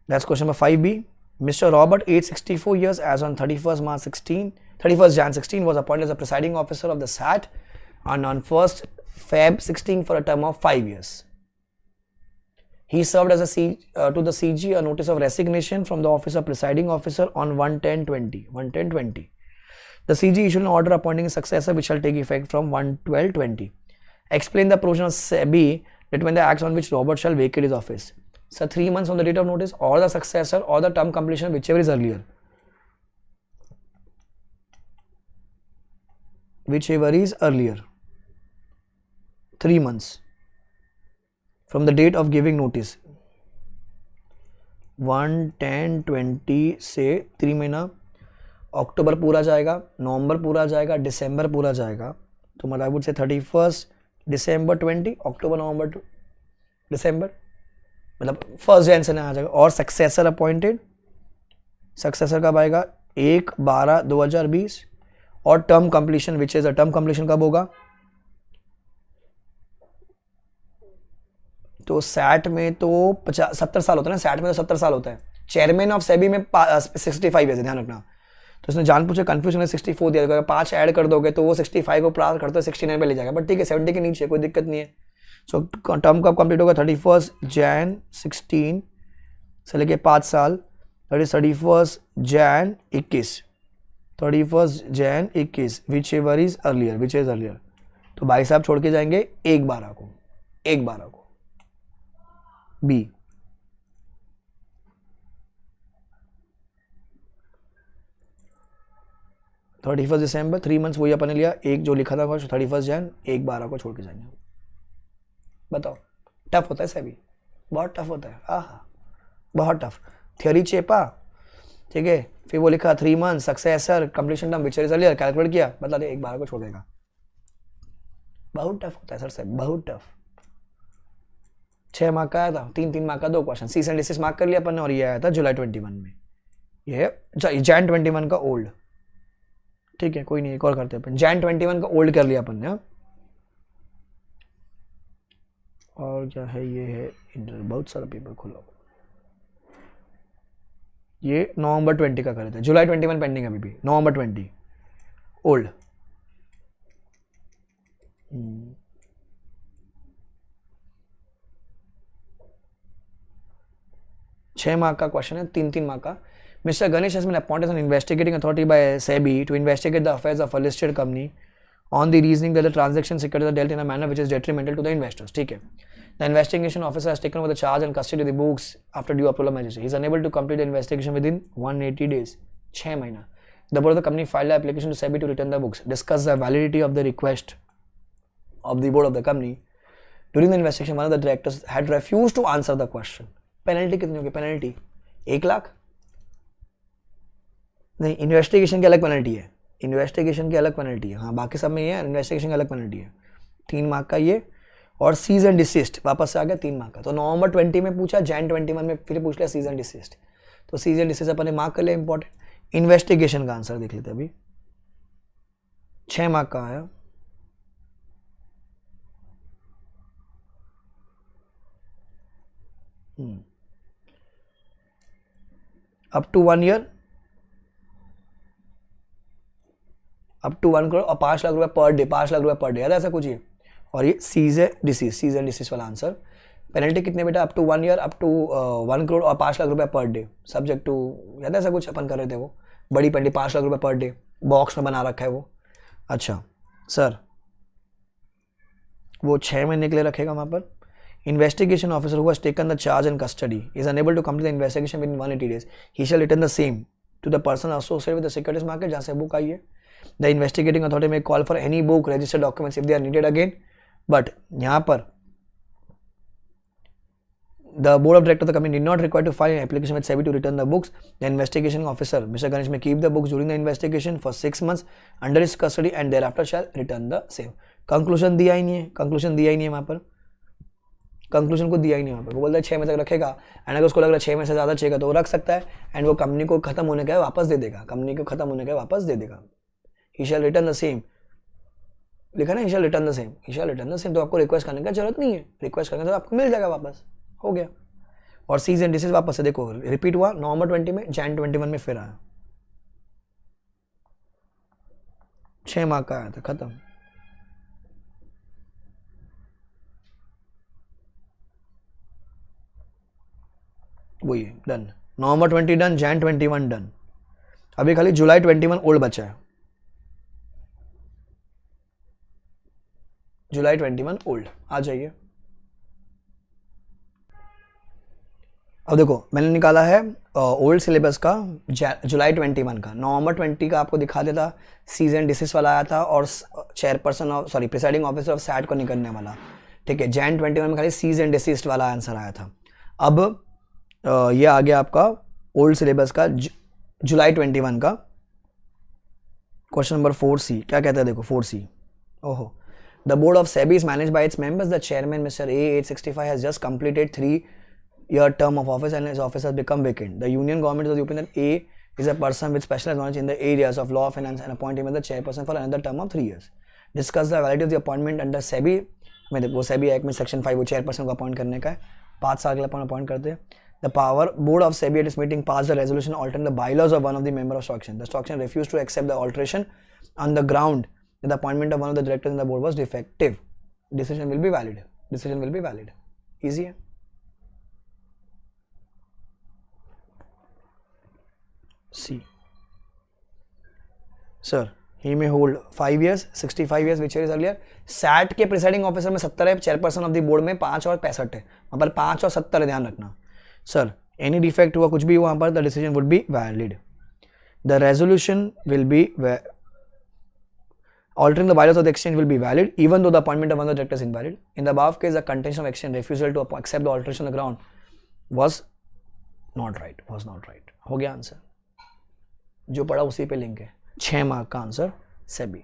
that's question number 5B। Mr. Robert, aged 64 years, as on 31st Jan 16, was appointed as the presiding officer of the SAT, and on 1st Feb 16 for a term of 5 years. He served as to the CG a notice of resignation from the office of presiding officer on 1/10/20. The CG issued an order appointing a successor, which shall take effect from 1/12/20. Explain the provision of SEBI that when the acts on which Robert shall vacate his office. So 3 months from the date of notice, or the successor, or the term completion, whichever is earlier. Whichever is earlier. 3 months from the date of giving notice. 1/10/20 से 3 महीना, अक्टूबर पूरा जाएगा, नवंबर पूरा जाएगा, दिसंबर पूरा जाएगा, तो मतलब I would say 31st December 20, अक्टूबर नवंबर दिसंबर, मतलब 1st Jan से ना आ जाएगा। और सक्सेसर अपॉइंटेड, सक्सेसर कब आएगा 1/12/2020, और term completion which is a term completion कब होगा, तो सैट में तो 70 साल होता है ना, सैट में तो 70 साल होता है। चेयरमैन ऑफ सेबी में 65 है, ध्यान रखना। तो इसने जान पूछे कंफ्यूजन है 64 दिया, अगर 5 ऐड कर दोगे तो वो 65 को पार करते 69 पे ले जाएगा, बट ठीक है 70 के नीचे कोई दिक्कत नहीं है। सो टर्म कब कंप्लीट होगा 31st Jan 16 से लेके 5 साल, 31st Jan 21, 31st Jan 21, which ever is earlier, which is earlier. तो भाई साहब छोड़ के जाएंगे 1/12 को, 1/12 को बी। December 3 मंथ्स वही अपन ने लिया, एक जो लिखा था 31st Jan, 1/12 को छोड़ के जाएंगे। बताओ, टफ होता है सेबी, बहुत टफ होता है, आहा बहुत टफ। थियोरी चेपा, ठीक है, फिर वो लिखा 3 month, successor, completion term, which is earlier, calculate किया, बता दे 1/12 को छोड़ देगा। बहुत टफ होता है सर सेबी, बहुत टफ। 6 मार्क का आया था, 3 मार्क का 2 question, cease and desist mark कर लिया अपन ने, और ये आया था जुलाई 21 में, ये Jan 21 का ओल्ड। ठीक है, कोई नहीं, एक और करते अपन, Jan 21 का ओल्ड कर लिया अपन ने। और क्या है, ये है इंटर, बहुत सारा पेपर खुला, ये नवंबर 20 का कर रहे थे, जुलाई 21 पेंडिंग अभी भी, नवंबर 20 ओल्ड। 6 मार्क का क्वेश्चन है, 3 मार्क का। Mr. Ganesh has been appointed as an investigating authority by SEBI to investigate the affairs of a listed company on the reasoning that the transaction securities are dealt in a manner which is detrimental to the investors. ठीक है, the investigation officer has taken over the charge and custody of the books after due approval of magistrate. He is unable to complete the investigation within 180 days. 6 महीना। The board of the company filed an application to SEBI to return the books. Discuss the validity of the request of the board of the company. During the investigation, one of the directors had refused to answer the question. Penalty कितनी होगी? Penalty 1 lakh नहीं, investigation की अलग penalty है, investigation की अलग penalty है। हाँ, बाकी सब में ये है, इन्वेस्टिगेशन की अलग पेनल्टी है। 3 मार्क का ये, और सीज एंड डिसिस्ट वापस से आ गया 3 मार्क का। तो नवंबर 20 में पूछा, Jan 21 में फिर पूछ लिया सीज एंड डिसिस्ट। तो सीज एंड डिसिस्ट अपन ने मार्क कर लिया, इंपॉर्टेंट। इन्वेस्टिगेशन का आंसर देख लेते अभी, 6 मार्क का आया। Up to 1 year, up to 1 crore और 5 लाख रुपए पर डे, 5 लाख रुपए पर डे, याद है ऐसा कुछ ही। और ये सीज एंड डिसीज वाला आंसर। पेनल्टी कितने बेटा? Up to 1 year, up to 1 crore और 5 लाख रुपए पर डे, सब्जेक्ट टू, याद है ऐसा कुछ अपन कर रहे थे। वो बड़ी पेनल्टी 5 लाख रुपए पर डे, बॉक्स में बना रखा है वो। अच्छा सर, वो 6 महीने के लिए रखेगा वहाँ पर। Investigation officer who has taken the charge and custody is unable to complete the investigation within 180 days, he shall return the same to the person associated with the securities market, जहाँ से book आई है। The investigating authority may call for any book registered documents if they are needed again, but यहाँ पर the board of directors of the company did not require to file an application with SEBI to return the books. The investigation officer, Mr. Ganesh, may keep the books during the investigation for 6 months under his custody and thereafter shall return the same. Conclusion दिया ही नहीं है, conclusion दिया ही नहीं है वहाँ पर, conclusion को दिया ही नहीं है वहाँ पर. वो बोलता है 6 महीने तक रखेगा, एंड अगर उसको लग रहा है 6 महीने से ज़्यादा चाहिए तो वो रख सकता है, एंड वो कंपनी को खत्म होने का वापस दे देगा, कंपनी को खत्म होने का वापस दे देगा. He shall return the same. लिखा ना, he shall return the same, he shall return the same. तो आपको रिक्वेस्ट करने की जरूरत नहीं है, रिक्वेस्ट करेंगे तो आपको मिल जाएगा वापस, हो गया. और सीज एंड डिसीज वापस से देखो रिपीट हुआ नवंबर 20 में, जैन 21 में फिर आया, 6 माह का आया था, खत्म. वही है, डन. नवंबर 20 डन, जैन 21 डन. अभी खाली जुलाई 21 ओल्ड बचा है, जुलाई 21 ओल्ड. आ जाइए. अब देखो मैंने निकाला है ओल्ड सिलेबस का जुलाई 21 का. नवंबर 20 का आपको दिखा देता, सीजन डिसीज वाला आया था और chairperson of sorry presiding officer of SAT को निकलने वाला. ठीक है, जैन 21 में खाली सीजन डिसीज वाला आंसर आया था. अब ये आ गया आपका ओल्ड सिलेबस का जुलाई 21 का क्वेश्चन नंबर 4C. क्या कहता है देखो 4C. ओहो. The board of SEBI is manage by its members. The chairman mister A865 has just completed 3-year term of office and his office has become vacant. The union government of the opinion that A is a person with specialized knowledge in the areas of law, finance and appoint him as the chairperson for another term of 3 years. Discuss the validity of the appointment under SEBI. में वो SEBI act में section 5 वो chairperson को appoint करने का है, 5 साल के लिए अपॉइंट करते हैं. The power board of SEBI at its meeting passed the resolution altering the bylaws of one of the member of stock exchange. The stock exchange refused to accept the alteration on the ground that the appointment of one of the directors in the board was defective. Decision will be valid. Decision will be valid. Easy है. C. Sir, he may hold 5 years, 65 years, which is earlier. SAT के presiding officer में 70 है, chairperson of the board में 5 और 65 है. वहाँ पर 5 और 70 है, ध्यान रखना. सर, एनी डिफेक्ट हुआ कुछ भी वहाँ पर, the decision would be valid. The resolution will be altering the bylaws of the exchange will be valid even though the appointment of one of the directors is invalid. In the above case, the contention of exchange refusal to accept the alteration on the ground was not right. हो गया answer. जो पढ़ा उसी पे link है. 6 mark का answer SEBI.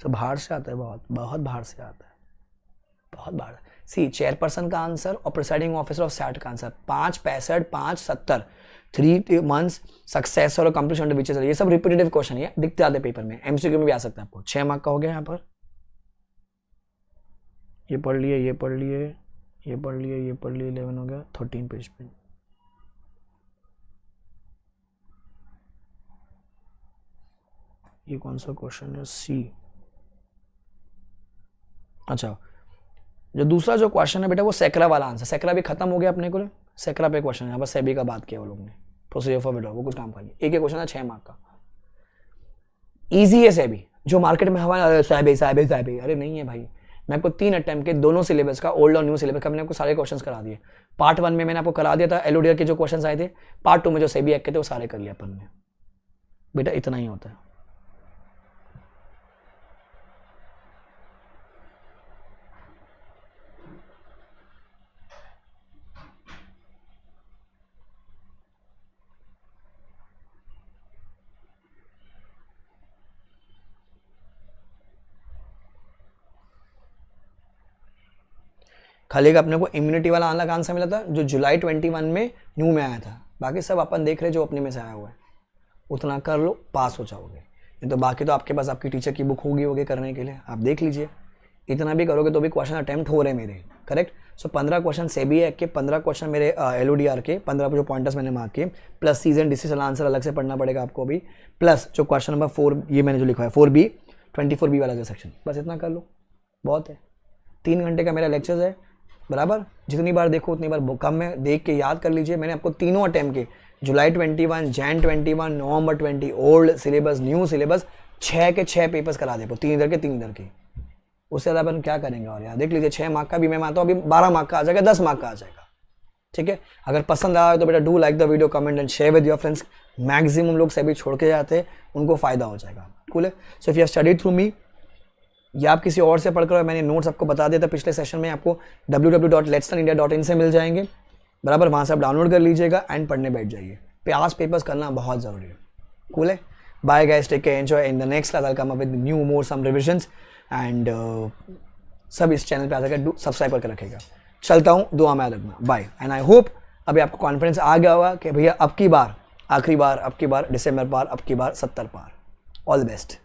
सब बाहर से आता है, बहुत बाहर से आता है, बहुत बाहर. सी चेयरपर्सन का आंसर और प्रिसाइडिंग ऑफिसर ऑफ सैट का आंसर 5 65 5 70 3 मंथ्स सक्सेस और कंप्लीशन विच इज, ये सब रिपीटेटिव क्वेश्चन है, दिखते आते पेपर में, एमसीक्यू में भी आ सकता है आपको. 6 मार्क का हो गया यहाँ पर. ये पढ़ लिए, ये पढ़ लिए, ये पढ़ लिए, ये पढ़ लिए, 11 हो गया. 13 पेज पे ये कौन सा क्वेश्चन है? सी. अच्छा, जो दूसरा जो क्वेश्चन है बेटा वो सेक्रा वाला आंसर. सेक्रा भी खत्म हो गया अपने को. सेक्रा पे क्वेश्चन है, यहाँ पर सेबी का बात किया वो लोग ने, प्रोसीजर फॉर विड्रॉ, वो कुछ काम करिए. एक क्वेश्चन है 6 मार्क का. इजी है सेबी. जो मार्केट में हवा साहब, अरे नहीं है भाई. मैं आपको 3 अटेम्प्ट के दोनों सिलेबस का, ओल्ड और न्यू सिलेबस का, मैंने आपको सारे क्वेश्चंस करा दिए. पार्ट 1 में मैंने आपको करा दिया था एलओडीआर के जो क्वेश्चंस आए थे. पार्ट 2 में जो सेबी एक्ट के थे वो सारे कर लिया अपन ने. बेटा इतना ही होता है. खाली का अपने को इम्यूनिटी वाला अलग आंसर मिला था जो जुलाई 21 में न्यू में आया था. बाकी सब अपन देख रहे जो अपने में से आया हुआ है, उतना कर लो, पास हो जाओगे. नहीं तो बाकी तो आपके पास आपकी टीचर की बुक होगी करने के लिए, आप देख लीजिए. इतना भी करोगे तो भी क्वेश्चन अटेम्प्ट हो रहे हैं मेरे, करेक्ट. सो 15 क्वेश्चन सेबी एक्ट के, 15 क्वेश्चन मेरे एलओडीआर के, 15 जो पॉइंटर्स मैंने मार्क किए, प्लस सीजन डिसीजन आंसर अलग से पढ़ना पड़ेगा आपको अभी, प्लस जो क्वेश्चन नंबर 4 ये मैंने जो लिखा है 4B 24B वाला जो सेक्शन. बस इतना कर लो, बहुत है. 3 घंटे का मेरा लेक्चर है, बराबर. जितनी बार देखो उतनी बार कम में देख के याद कर लीजिए. मैंने आपको तीनों अटेम्प्ट के, जुलाई 21, जैन 21, नवंबर 20, ओल्ड सिलेबस, न्यू सिलेबस, 6 के 6 पेपर्स करा दे, 3 इधर के 3 इधर के. उससे ज़्यादा अपन क्या करेंगे. और यार देख लीजिए 6 मार्क का भी मैं मानता हूँ अभी 12 मार्क का आ जाएगा, 10 मार्क का आ जाएगा. ठीक है, अगर पसंद आया तो बेटा do like the video, comment and share with your friends. Maximum लोग सेबी छोड़ के जाते हैं, उनको फायदा हो जाएगा। कूल है। So if you have studied through me या आप किसी और से पढ़कर, मैंने नोट्स आपको बता दिया था पिछले सेशन में, आपको www.letslearnindia.in से मिल जाएंगे, बराबर। वहाँ से आप डाउनलोड कर लीजिएगा एंड पढ़ने बैठ जाइए। पास पेपर्स करना बहुत ज़रूरी है। कूल है। Bye guys, take care, enjoy. In the next class I will come up with new more some revisions and सब इस चैनल पे आकर सब्सक्राइब करके रखेगा। चलता हूँ, दुआ में याद रखना। बाय। एंड आई होप अभी आपको कॉन्फिडेंस आ गया होगा कि भैया अब की बार, आखिरी बार, अब की बार दिसंबर पार, अब की बार 70 पार। All the best.